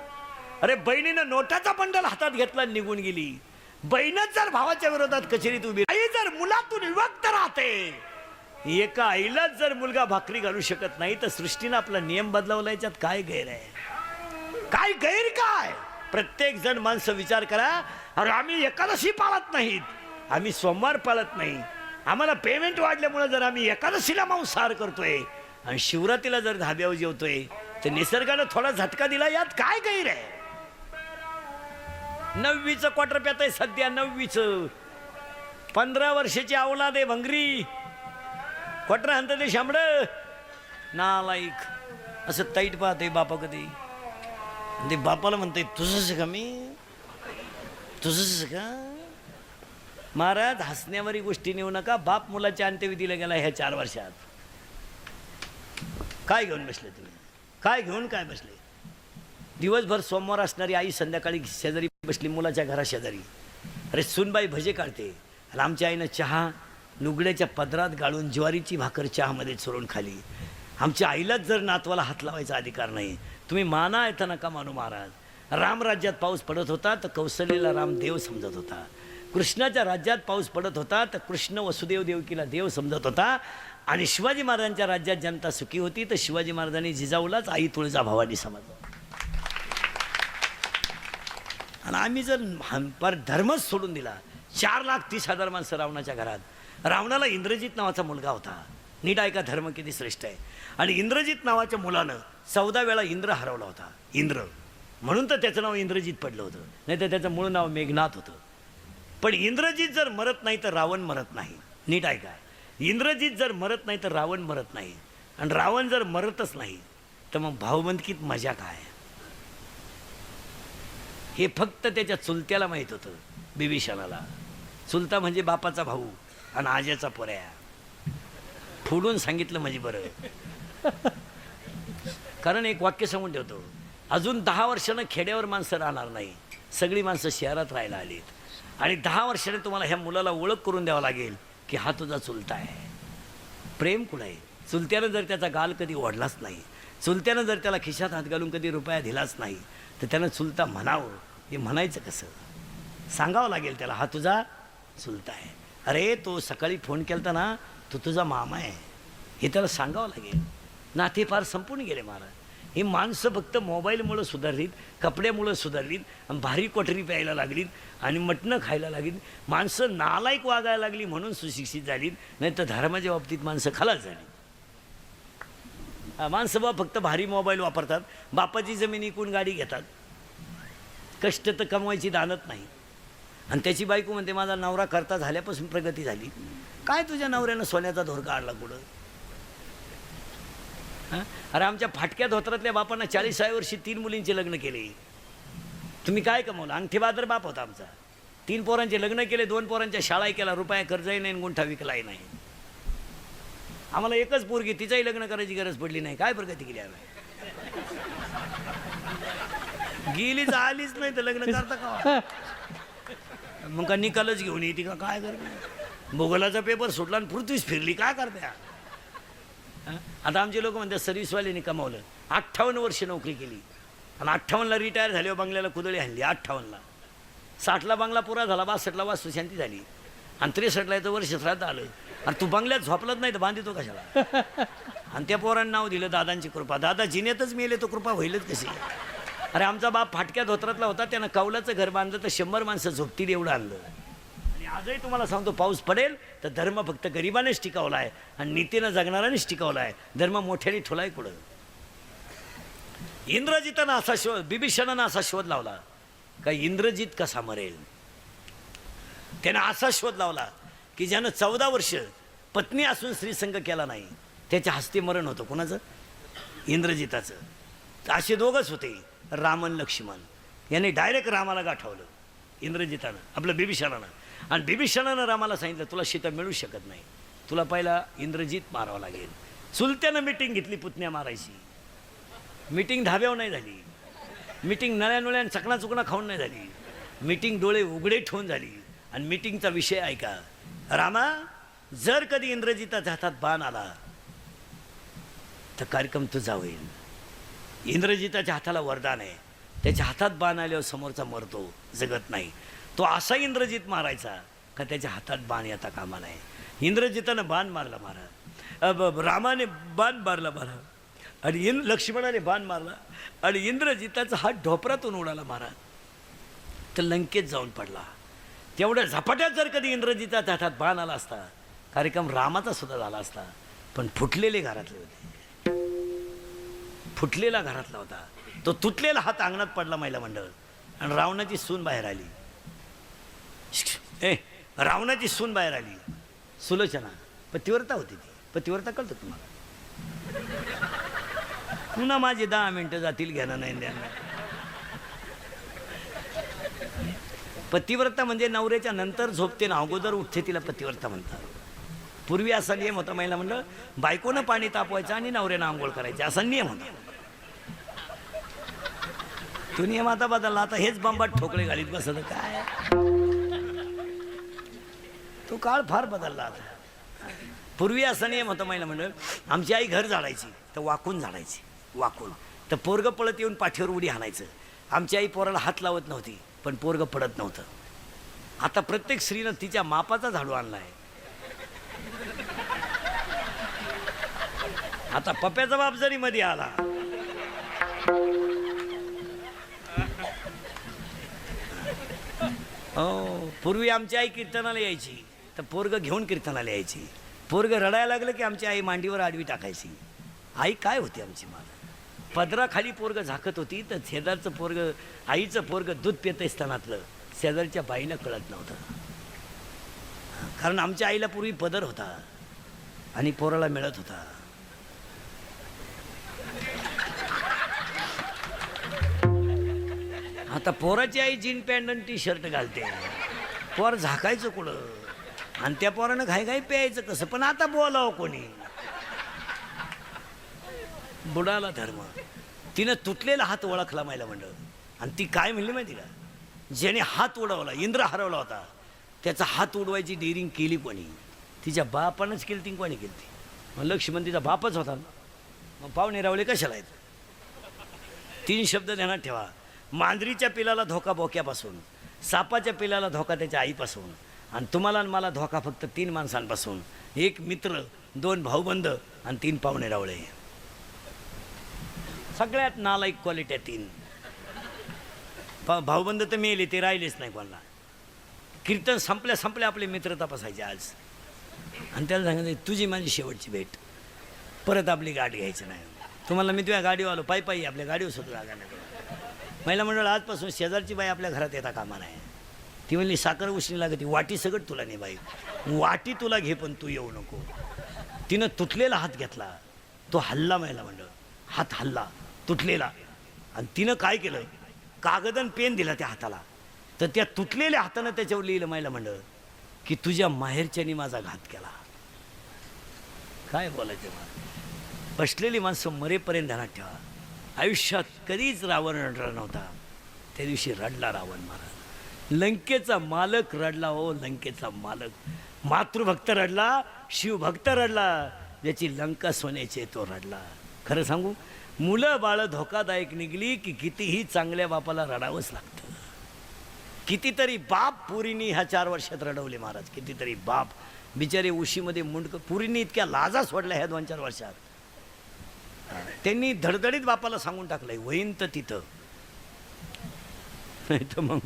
अरे बहिणीनं नोटाचा बंडल हातात घेतला निघून गेली. बहीणच जर भावाच्या विरोधात कचेरीत उभी, आई जर मुलातून विभक्त राहते, एका आईलाच जर मुलगा भाकरी घालू शकत नाही तर सृष्टीनं आपला नियम बदलावला. याच्यात काय गैर आहे? काय गैर काय? प्रत्येक जण माणसं विचार करा. अरे आम्ही एकादशी पाळत नाहीत, आम्ही सोमवार पाळत नाही, आम्हाला पेमेंट वाढल्यामुळे जर आम्ही एकादशीला मांसाहार करतोय आणि शिवरात्रीला जर धाब्यावर जेवतोय तर निसर्गानं थोडा झटका दिला. यात काय गैर आहे? 9वीचं क्वार्टर प्यात आहे सध्या, 9वीचं. 15 वर्षाची अवलाद आहे भंगरी, क्वार्टर हाणत ते शांबड नालायक. असं ताईट पाहते बापा कधी, ते बापाला म्हणते तुझंच का मी, तुझंच का? महाराज हसण्यावरी गोष्टी नेऊ नका. बाप मुलाच्या अंत्यविधीला गेला ह्या 4 वर्षात. काय घेऊन बसले तुम्ही? काय घेऊन काय बसले? दिवसभर सोमवार असणारी आई संध्याकाळी शेजारी बसली मुलाच्या घरा शेजारी. अरे सुनबाई भजे काढते आणि आमच्या आईनं चहा नुगड्याच्या पदरात गाळून ज्वारीची भाकर चहामध्ये चुरून खाली. आमच्या आईलाच जर नातवाला हात लावायचा अधिकार नाही, तुम्ही माना येता नका मानू महाराज. रामराज्यात पाऊस पडत होता तर कौशल्येला राम देव समजत होता. कृष्णाच्या राज्यात पाऊस पडत होता तर कृष्ण वसुदेव देवकीला देव समजत होता. आणि शिवाजी महाराजांच्या राज्यात जनता सुखी होती तर शिवाजी महाराजांनी जिजाऊलाच आई तुळजाभवानी समजलं. आणि आम्ही जर धर्मच सोडून दिला. 4,30,000 माणसं रावणाच्या घरात. रावणाला इंद्रजित नावाचा मुलगा होता. नीट ऐका, धर्म किती श्रेष्ठ आहे. आणि इंद्रजित नावाच्या मुलानं 14 वेळा इंद्र हरवला होता. इंद्र म्हणून तर त्याचं नाव इंद्रजित पडलं होतं, नाही तर त्याचं मूळ नाव मेघनाथ होतं. पण इंद्रजित जर मरत नाही तर रावण मरत नाही. नीट ऐका, इंद्रजित जर मरत नाही तर रावण मरत नाही. आणि रावण जर मरतच नाही तर मग भावबंदकीत मजा काय? हे फक्त त्याच्या चुलत्याला माहीत होतं, बिभीषणाला. चुलता म्हणजे बापाचा भाऊ आणि आज्याचा पोऱ्या. फोडून सांगितलं म्हणजे बरं. कारण एक वाक्य सांगून ठेवतो, अजून 10 वर्षानं खेड्यावर माणसं राहणार नाही, सगळी माणसं शहरात राहायला आलीत. आणि 10 वर्षाने तुम्हाला ह्या मुलाला ओळख करून द्यावं लागेल की हा तुझा चुलता आहे. प्रेम कुठं आहे? चुलत्यानं जर त्याचा गाल कधी ओढलाच नाही, चुलत्यानं जर त्याला खिशात हात घालून कधी रुपया दिलाच नाही तर त्यानं चुलता म्हणावं. हे म्हणायचं कसं? सांगावं लागेल त्याला, हा तुझा चुलता आहे. अरे तो सकाळी फोन केलता ना, तो तुझा मामा आहे, हे त्याला सांगावं लागेल. नाते फार संपून गेले महाराज. ही माणसं फक्त मोबाईलमुळं सुधारलीत, कपड्यामुळं सुधारलीत, आणि भारी कोठरी प्यायला लागलीत आणि मटणं खायला लागलीत. माणसं नालायक वागायला लागली म्हणून सुशिक्षित झालीत, नाही तर धर्माच्या बाबतीत माणसं खलास झाली. माणसं बा फक्त भारी मोबाईल वापरतात, बापाची जमीन इकून गाडी घेतात, कष्ट तर कमवायची दानत नाही. आणि त्याची बायको म्हणते माझा नवरा करता झाल्यापासून प्रगती झाली. काय तुझ्या नवऱ्यानं सोन्याचा धोर काढला कुठं? अरे आमच्या फाटक्या धोत्रातल्या बापांना 40व्या वर्षी 3 मुलींचे लग्न केले. तुम्ही काय कमवलं? अंगठी बादर बाप होता आमचा. 3 पोरांचे लग्न केले, 2 पोरांच्या शाळा केला, रुपया कर्जही नाही, गुंठा विकलाही नाही. आम्हाला एकच पोरगी, तिचाही लग्न करायची गरज पडली नाही. काय प्रगती केली आम्ही? गेलीच आलीच नाही तर लग्न करता का? मग का निकालच घेऊन येते का? काय करते? भूगोलाचा पेपर सुटला आणि पृथ्वीच फिरली, काय करते? आता आमचे लोक म्हणतात सर्व्हिसवाल्यांनी कमावलं. 58 वर्ष नोकरी केली आणि 58ला रिटायर झाल्यावर बंगल्याला कुदळी आणली. 58ला 60ला बंगला पुरा झाला, 62ला वास्तुशांती झाली आणि 63ला याचं वर्ष श्राद्ध आलं. आणि तू बंगल्यात झोपलत नाही तर बांधितो कशाला? आणि त्या पोरांना नाव दिलं दादांची कृपा. दादा जिनेतच मेले तो कृपा होईलच कशी? अरे आमचा बाप फाटक्या धोत्रातला होता, त्यानं कौलाचं घर बांधलं तर 100 माणसं झोपतील एवढं आणलं. आणि आजही तुम्हाला सांगतो, पाऊस पडेल तर धर्म फक्त गरिबानेच टिकवला आहे आणि नीतीनं जगणाऱ्यानेच टिकवला आहे. धर्म मोठ्याने ठोलाय कुठं? इंद्रजितानं असा शोध, बिभीषणानं असा शोध लावला का इंद्रजित कसा मरेल. त्यानं असा शोध लावला की ज्यानं 14 वर्ष पत्नी असून स्त्रीसंग केला नाही त्याच्या हस्ते मरण होतं. कोणाचं? इंद्रजिताचं. असे दोघंच होते, रामन लक्ष्मण. याने डायरेक्ट रामाला गाठवलं इंद्रजितानं, आपलं बिभीषणानं. आणि बिभीषणानं रामाला सांगितलं तुला सीता मिळू शकत नाही, तुला पहिला इंद्रजित मारावं लागेल. चुलत्यानं मिटिंग घेतली पुतण्या मारायची. मिटिंग धाब्यावर नाही झाली, मिटिंग नळ्या चकणा चुकणा खाऊन नाही झाली, मिटिंग डोळे उघडे ठेवून झाली. आणि मिटिंगचा विषय ऐका, रामा जर कधी इंद्रजिताच्या हातात बाण आला तर कार्यक्रम तुझा होईल. इंद्रजिताच्या हाताला वरदान आहे, त्याच्या हातात बाण आल्यावर समोरचा मरतो, जगत नाही. तो असा इंद्रजित मारायचा का त्याच्या हातात बाण येता कामा नाही. इंद्रजितानं बाण मारला मारा, रामाने बाण मारला मारा, आणि लक्ष्मणाने बाण मारला आणि इंद्रजिताचा हात ढोपरातून उडाला मारा तर लंकेत जाऊन पडला. तेवढ्या झपाट्यात जर कधी इंद्रजिताच्या हातात बाण आला असता कार्यक्रम रामाचा सुद्धा झाला असता. पण फुटलेले घरातले होते, फुटलेला घरातला होता तो. तुटलेला हात अंगणात पडला महिला मंडळ आणि रावणाची सून बाहेर आली. रावणाची सून बाहेर आली, सुलोचना. पतिव्रता होती ती. पतिव्रता कळतं तुम्हाला? पुन्हा माझे 10 मिनिटं जातील, घेणं नाही द्यायला. पतिव्रता म्हणजे नवऱ्याच्या नंतर झोपते ना, अगोदर उठते तिला पतिव्रता म्हणतात. पूर्वी असा नियम होता महिला मंडळ, बायकोनं पाणी तापवायचं आणि नवऱ्यानं आंघोळ करायची, असा नियम होता. तो नियम आता बदलला. आता हेच बंबाट ठोकळे घालीत बसत काय. तो काळ फार बदलला आता. पूर्वी असा नियम होता महिला मंडळ, आमची आई घर झाडायची तर वाकून झाडायची, वाकून. तर पोरगं पळत येऊन पाठीवर उडी हाणायचं. आमची आई पोराला हात लावत नव्हती पण पोरगं पडत नव्हतं. आता प्रत्येक स्त्रीनं तिच्या मापाचा झाडू आणला आहे. आता पप्याचा बाप जरी मध्ये आला हो, पूर्वी आमची आई कीर्तनाला यायची तर पोरगं घेऊन कीर्तनाला यायची. पोरगं रडायला लागलं की आमची आई मांडीवर आडवी टाकायची. आई काय होती आमची मला. पदराखाली पोरगं झाकत होती तर शेजारचं पोरगं, आईचं पोरगं दूध पितं स्तनातलं, शेजारच्या बाईला कळत नव्हतं. कारण आमच्या आईला पूर्वी पदर होता आणि पोराला मिळत होता. आता पोराची आई जीन पॅन्ट आणि टी शर्ट घालते, पोर झाकायचं कुठं आणि त्या पोरानं घाई प्यायचं कसं. पण आता बोलावं कोणी. बुडाला धर्म. तिनं तुटलेला हात ओळखला महिला मंडळ आणि ती काय म्हणली माहिती का, ज्याने हात उडवला, इंद्र हरवला होता, त्याचा हात उडवायची डेअरिंग केली कोणी? तिच्या बापानंच केली. ती कोणी केली ती? मग लक्ष्मण तिचा बापच होता. मग पाहुणे रावले कशाला आहेत? 3 शब्द ध्यानात ठेवा. मांजरीच्या पिलाला धोका बोक्यापासून, सापाच्या पिलाला धोका त्याच्या आईपासून, आणि तुम्हाला आणि मला धोका फक्त 3 माणसांपासून. 1 मित्र, 2 भाऊबंद आणि 3 पाहुणे रावळे. सगळ्यात नालायक क्वालिटी 3. भाऊबंद तर मेले, ते राहिलेच नाही कोणाला. कीर्तन संपल्या आपले मित्र तपासायचे आज आणि त्याला सांगायचं तुझी माझी शेवटची भेट, परत आपली गाडी घ्यायची नाही. तुम्हाला मी तुझ्या गाडीवर आलो, पायी आपल्या गाडीवर सुद्धा जागा नाही. महिला मंडळ आजपासून शेजारची बाई आपल्या घरात येता कामा नाही. ती म्हणली साखर उष्णी लागते, वाटी सगळं तुला नाही बाई, वाटी तुला घे पण तू येऊ नको. तिनं तुटलेला हात घेतला, तो हल्ला. महिला मंडळ हात हल्ला तुटलेला आणि तिनं काय केलं, कागद आणि पेन दिला त्या हाताला. तर त्या तुटलेल्या हातानं त्याच्यावर लिहिलं महिला मंडळ की तुझ्या माहेरच्यानी माझा घात केला. काय बोलायचं मला. बसलेली माणसं मरेपर्यंत ध्यानात ठेवा. आयुष्यात कधीच रावण रडला नव्हता, त्या दिवशी रडला रावण महाराज. लंकेचा मालक रडला हो, लंकेचा मालक. मातृभक्त रडला, शिवभक्त रडला, ज्याची लंका सोन्याची तो रडला. खरं सांगू, मुलं बाळं धोकादायक निघली की कितीही चांगल्या बापाला रडावंच लागतं. कितीतरी बाप पुरीनी ह्या 4 वर्षात रडवले महाराज. कितीतरी बाप बिचारे उशीमध्ये मुंडक पुरीनी इतक्या लाजा सोडल्या ह्या 2-4 वर्षात. त्यांनी धडधडीत बापाला सांगून टाकलंय होईन तर तिथं नाही तर मग.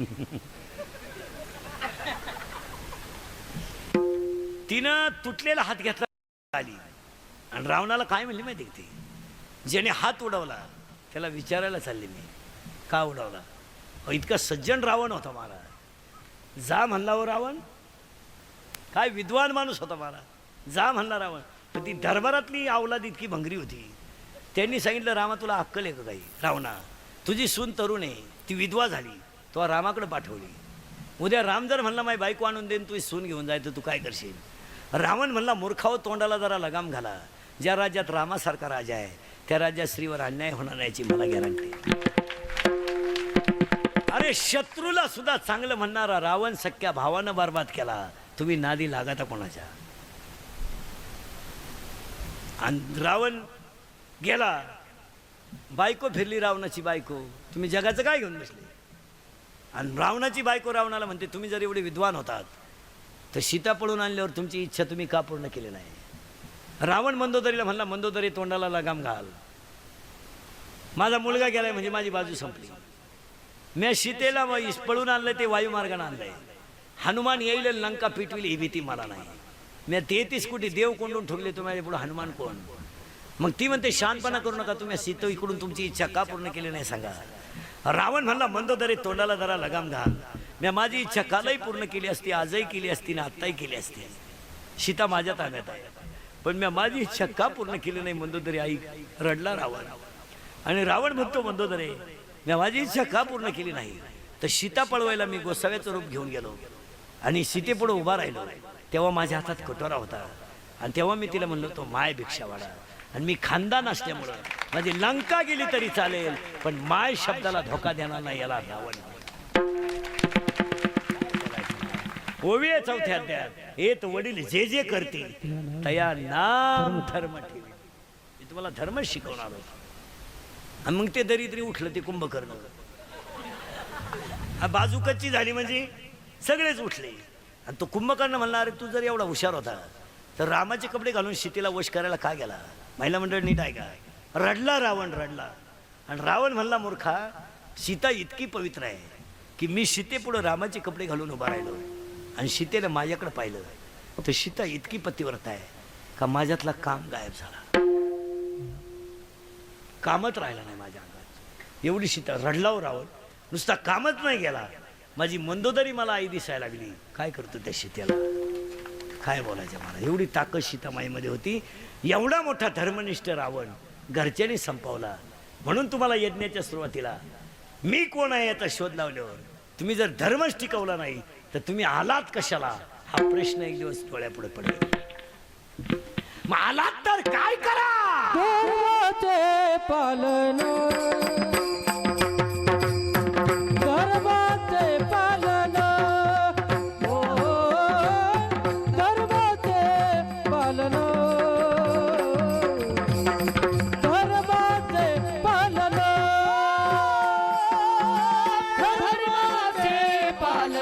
तिनं तुटलेला हात घेतला आली आणि रावणाला काय म्हणली माहिती का ती, ज्याने हात उडवला त्याला विचारायला चालले मी का उडवला. इतका सज्जन रावण होता महाराज. जा म्हणला हो रावण. काय विद्वान माणूस होता महाराज. जा म्हणला रावण. पण ती दरबारातली अवलाद इतकी भंगरी होती. त्यांनी सांगितलं रामा तुला अक्कल आहे का काही. रावणा तुझी सून तरुण आहे, ती विधवा झाली, तो रामाकडे पाठवली. उद्या राम जर म्हणला माझी बायको आणून देईन तुझी सून घेऊन जाय तर तू काय करशील. रावण म्हणला मूर्खाव तोंडाला जरा लगाम घाला. ज्या राज्यात रामासारखा राजा आहे त्या राज्यात स्त्रीवर अन्याय होणार नाहीची मला गॅरंटी. अरे शत्रूला सुद्धा चांगलं म्हणणारा रावण सख्या भावानं बर्बाद केला. तुम्ही नादी लागाता कोणाच्या. आणि रावण गेला. बायको फिरली रावणाची बायको. तुम्ही जगाचं काय घेऊन बसले. आणि रावणाची बायको रावणाला म्हणते तुम्ही जर एवढे विद्वान होतात तर सीता पळून आणल्यावर तुमची इच्छा तुम्ही का पूर्ण केली नाही. रावण मंदोदरीला म्हणला मंदोदरी तोंडाला लगाम घाल. माझा मुलगा गेलाय म्हणजे माझी बाजू संपली. मी सीतेला पळून आणलंय ते वायुमार्गाने आणलंय. हनुमान येईल लंका पिटविली ही भीती मला नाही. मी 33 कोटी देव कोंडून ठेवले तुम्हाला पुढे हनुमान कोण. मग ती म्हणते शांतपणा करू नका. तुम्ही सीतो इकडून तुमची इच्छा का पूर्ण केली नाही सांगा. रावण म्हणला मंदोदरी तोंडाला जरा लगाम घाल. मी माझी इच्छा कालही पूर्ण केली असती, आजही केली असती ना आत्ताही केली असती. सीता माझ्या ताब्यात आहे पण मी माझी इच्छा का पूर्ण केली नाही. मंदोदरी आई रडला रावण. आणि रावण म्हणतो मंदोदरी मी माझी इच्छा का पूर्ण केली नाही. तर सीता पळवायला मी गोसाव्याचं रूप घेऊन गेलो आणि सीतेपुढे उभा राहिलो. तेव्हा माझ्या हातात कटोरा होता आणि तेव्हा मी तिला म्हणलो तो माय भिक्षावाडा. आणि मी खानदान असल्यामुळं माझी लंका गेली तरी चालेल पण माय शब्दाला धोका देणार नाही याला रावण. ओवी 4थ्या अध्यायात येत वडील जे जे करतील तया नाम धर्म ठेवी. मी तुम्हाला धर्म शिकवणार होतो. आणि मग ते दरिद्री उठलं ते कुंभकर्ण. बाजू कच्ची झाली म्हणजे सगळेच उठले. आणि तो कुंभकर्ण म्हणला अरे तू जर एवढा हुशार होता तर रामाचे कपडे घालून सीतेला वश करायला का गेला. महिला मंडळ नीट आहे का. रडला रावण रडला. आणि रावण म्हणला मूर्खा सीता इतकी पवित्र आहे की मी सीतेपुढं रामाचे कपडे घालून उभा राहिलो आणि सीतेला माझ्याकडे पाहिलं तर सीता इतकी पतिव्रत आहे का माझ्यातला काम गायब झाला. कामच राहिला नाही माझ्या अंगात. एवढी सीता रडला हो रावण. नुसता कामच नाही गेला. माझी मंदोदरी मला आई दिसायला लागली. काय करतो त्या सीतेला काय बोलायचं मला. एवढी ताकद सीतामाईमध्ये होती. एवढा मोठा धर्मनिष्ठ रावण घरच्यांनी संपवला. म्हणून तुम्हाला यज्ञाच्या सुरुवातीला मी कोण आहे याचा शोध लावल्यावर तुम्ही जर धर्मच टिकवला नाही तर तुम्ही आलात कशाला हा प्रश्न एक दिवस डोळ्यापुढे पडेल. मग आलात तर काय करा. धर्माचे पालन धर्माचे पालन ओ धर्माचे पालन धर्माचे पालन धर्माचे पालन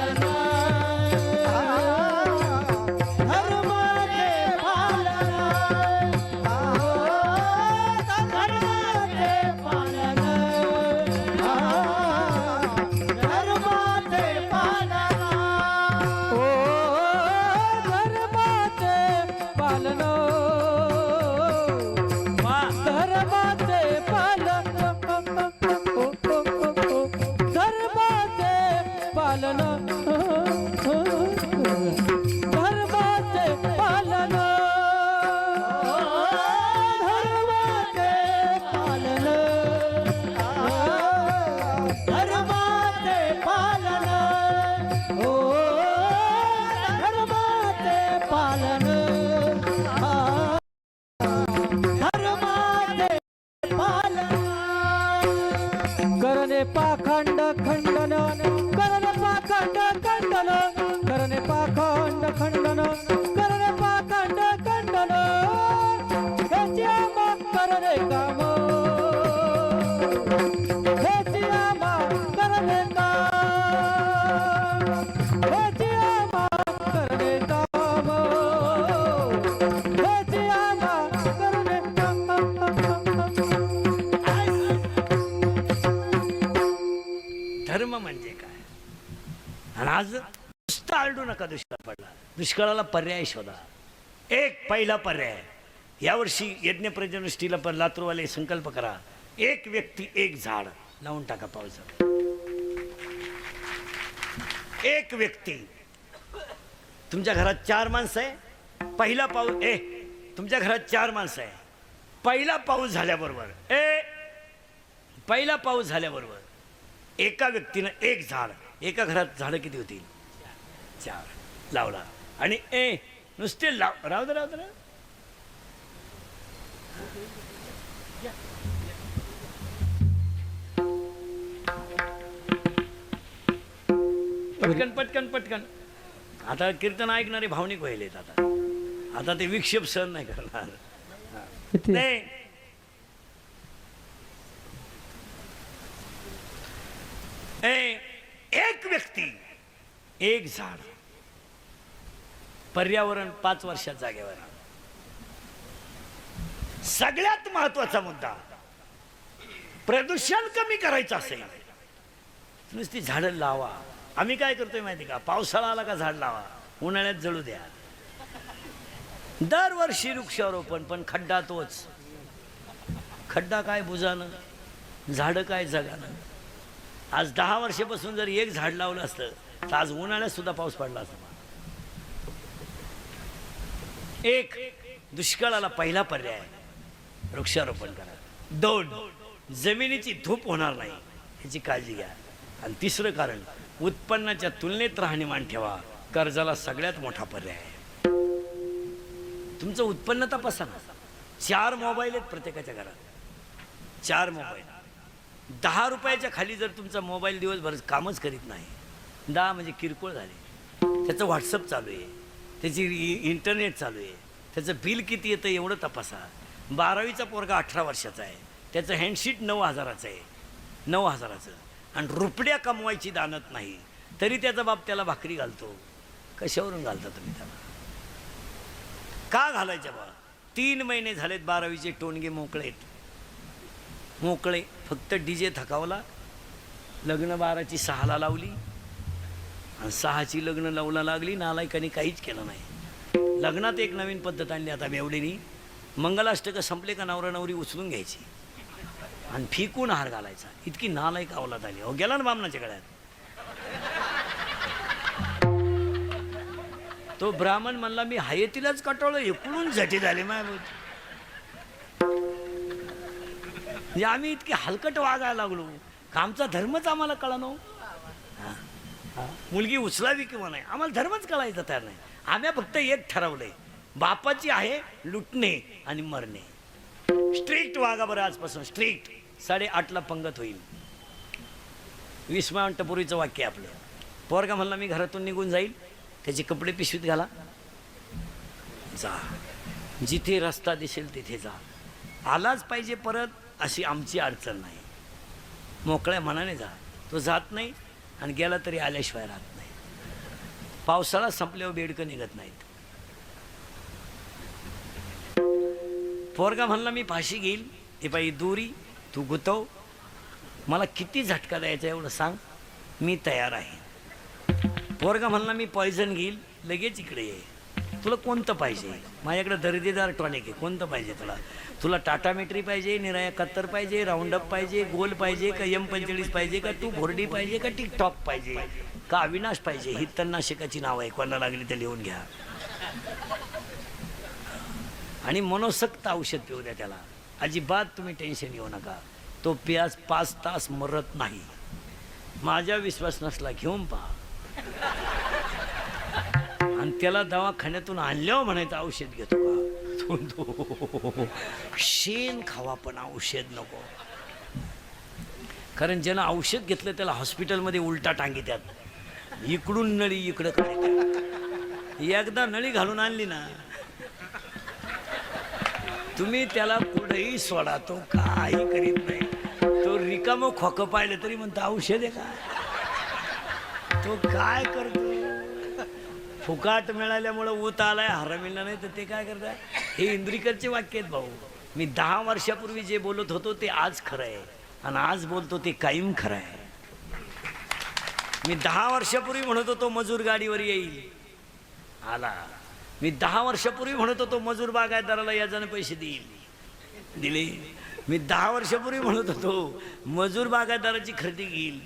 पाखंड खंडन करन पाखंड म्हणजे काय. आणि आज नुसतं आरडू नका दुष्काळ पडला. दुष्काळाला पर्याय शोधा. एक पहिला पर्याय, यावर्षी यज्ञप्रजनष्टीला पण लातूरवाले संकल्प करा, एक व्यक्ती एक झाड लावून टाका पावसाळ्यात. एक व्यक्ती. तुमच्या घरात 4 माणसं आहे, पहिला पाऊस तुमच्या घरात 4 माणसं आहे, पहिला पाऊस झाल्याबरोबर पहिला पाऊस झाल्याबरोबर एका व्यक्तीनं एक झाड, एका घरात झाडं किती होतील? 4 लावला. आणि नुसते राहू दे. पटकन पटकन पटकन. आता कीर्तन ऐकणारे भावनिक व्हायलेत. आता ते विक्षेप सहन नाही करणार. किती? नाही, एक व्यक्ती एक झाड. पर्यावरण 5 वर्षात जागेवर. सगळ्यात महत्वाचा मुद्दा, प्रदूषण कमी करायचं असेल नुसती झाडं लावा. आम्ही काय करतोय माहिती का, पावसाळा आला का झाड लावा, उन्हाळ्यात जळू द्या. दरवर्षी वृक्षारोपण, पण खड्डा तोच. खड्डा काय बुजानं, झाडं काय जगानं. आज 10 वर्षापासून जर एक झाड लावलं असतं तर आज उन्हाळ्यात सुद्धा पाऊस पडला असता. एक, दुष्काळाला पहिला पर्याय वृक्षारोपण करा. 2, जमिनीची धूप होणार नाही याची काळजी घ्या. आणि 3रं कारण, उत्पन्नाच्या तुलनेत राहणीमान ठेवा. कर्जाला सगळ्यात मोठा पर्याय आहे. तुमचं उत्पन्न तपासा ना. 4 मोबाईल आहेत प्रत्येकाच्या घरात. 4 मोबाईल. 10 रुपयाच्या खाली जर तुमचा मोबाईल दिवसभर कामच करीत नाही, 10 म्हणजे किरकोळ झाले. त्याचं व्हॉट्सअप चालू आहे, त्याची इंटरनेट चालू आहे, त्याचं बिल किती येतं एवढं तपासा. 12वीचा पोरगा 18 वर्षाचा आहे, त्याचं हँडशीट 9,000चं आहे, 9,000चं. आणि रुपड्या कमवायची दानत नाही तरी त्याचा बाप त्याला भाकरी घालतो. कशावरून घालता तुम्ही त्याला? का घालायच्या बा? 3 महिने झालेत 12वीचे टोनगे मोकळेत. मोकळे. फक्त डीजे थकावला. लग्न 12ची 6ला लावली आणि 6ची लग्न लावला लागली. नालायकाने काहीच केलं नाही. लग्नात एक नवीन पद्धत आणली आता बेवडीनी. मंगलाष्टकं संपले का नवरा नवरी उचलून घ्यायची आणि फिकून हार घालायचा. इतकी नालायक अवलाद आली. हो गेला ना बामणाच्या गळ्यात. तो ब्राह्मण म्हणला, मी हयतीलाच कटवलं, इकडून झटी झाली म्हणजे आम्ही इतके हलकट वागायला लागलो का आमचा धर्मच आम्हाला कळानो. मुलगी उचलावी किंवा नाही आम्हाला धर्मच कळायचा तयार नाही. आम्ही फक्त एक ठरवलंय, बापाची आहे लुटणे आणि मरणे. स्ट्रिक्ट वागा बरं आजपासून. स्ट्रिक्ट. 8:30ला पंगत होईल. 20 मिनिटापूर्वीचं वाक्य आपलं. पोरगा म्हणला मी घरातून निघून जाईल, त्याचे कपडे पिशवीत घाला, जा, जिथे रस्ता दिसेल तिथे जा, आलाच पाहिजे परत अशी आमची अडचण नाही. मोकळ्या मनाने जा. तो जात नाही आणि गेला तरी आल्याशिवाय राहत नाही. पावसाळा संपल्यावर बेडकं निघत नाहीत. पोरगा म्हणला मी फाशी घेईल, हे बाई दोरी तू गुतव, मला किती झटका द्यायचा एवढं सांग, मी तयार आहे. पोरगा म्हणला मी पॉयझन घेईल, लगेच इकडे ये, तुला कोणतं पाहिजे? माझ्याकडे दर्जेदार टॉनिक आहे, कोणतं पाहिजे तुला? तुला टाटा मेट्री पाहिजे, निराया 71 पाहिजे, राऊंडअप पाहिजे, गोल पाहिजे का M45 पाहिजे का तू भोरडी पाहिजे का टिकटॉक पाहिजे का अविनाश पाहिजे? ही तणनाशकाची नाव आहे, कोणाला लागली तर लिहून घ्या. आणि मनोसक्त औषध पिऊ द्या त्याला. अजिबात तुम्ही टेन्शन घेऊ नका. तो प्याज 5 तास मरत नाही. माझ्या विश्वास नसला घेऊन पहा. आणि त्याला दवाखान्यातून आणल्यावर म्हणायचं औषध घेतो का? शेण खावा पण औषध नको. कारण ज्यानं औषध घेतलं त्याला हॉस्पिटलमध्ये उलटा टांगीत्यात. इकडून नळी इकडं काढतात. एकदा नळी घालून आणली ना तुम्ही त्याला कुठेही सोडा, तो काही करीत नाही. तो रिकामं खोकं पाहिलं तरी म्हणतो औषध आहे का? तो काय करतो? फुकाट मिळाल्यामुळं ऊत आलाय, हरमिला नाही तर ते काय करताय? हे इंद्रिकरचे वाक्य आहेत भाऊ. मी 10 वर्षापूर्वी जे बोलत होतो ते आज खरं आहे आणि आज बोलतो ते कायम खरं आहे. मी 10 वर्षापूर्वी म्हणत होतो मजूर गाडीवर येईल, आला. मी 10 वर्षापूर्वी म्हणत होतो मजूर बागायतदाराला याजाने पैसे देईल, दिले. मी 10 वर्षापूर्वी म्हणत होतो मजूर बागायतदाराची खरेदी घेईल,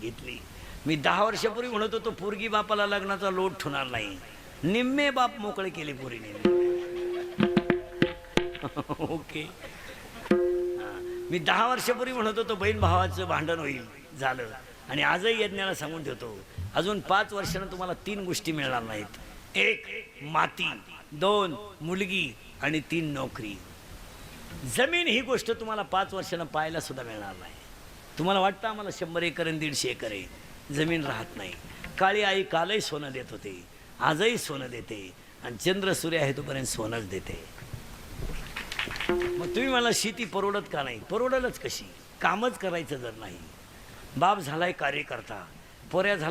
घेतली. मी 10 वर्षापूर्वी म्हणत होतो पोरगी बापाला लग्नाचा लोट ठेवणार नाही, निम्मे बाप मोकळे केले पोरीने. ओके. मी 10 वर्षापूर्वी म्हणत होतो बहीण भावाचं भांडण होईल, झालं. आणि आजही यज्ञाला सांगून ठेवतो अजून 5 वर्षानं तुम्हाला 3 गोष्टी मिळणार नाहीत. 1 माती, 2 मुलगी आणि 3 नोकरी. जमीन ही गोष्ट तुम्हाला 5 वर्षानं पाहायला सुद्धा मिळणार नाही. तुम्हाला वाटतं आम्हाला 100 एकर आणि 150 एकर आहे, जमीन राहत नाही. काळी आई कालही सोनं देत होते, आजही सोनं देते आणि चंद्र सूर्य आहे तोपर्यंत सोनंच देते. मग तुम्ही मला शेती परवडत का नाही? परवडलच कशी? कामच करायचं जर नाही. बाप झालाय कार्यकर्ता, पोऱ्या झाला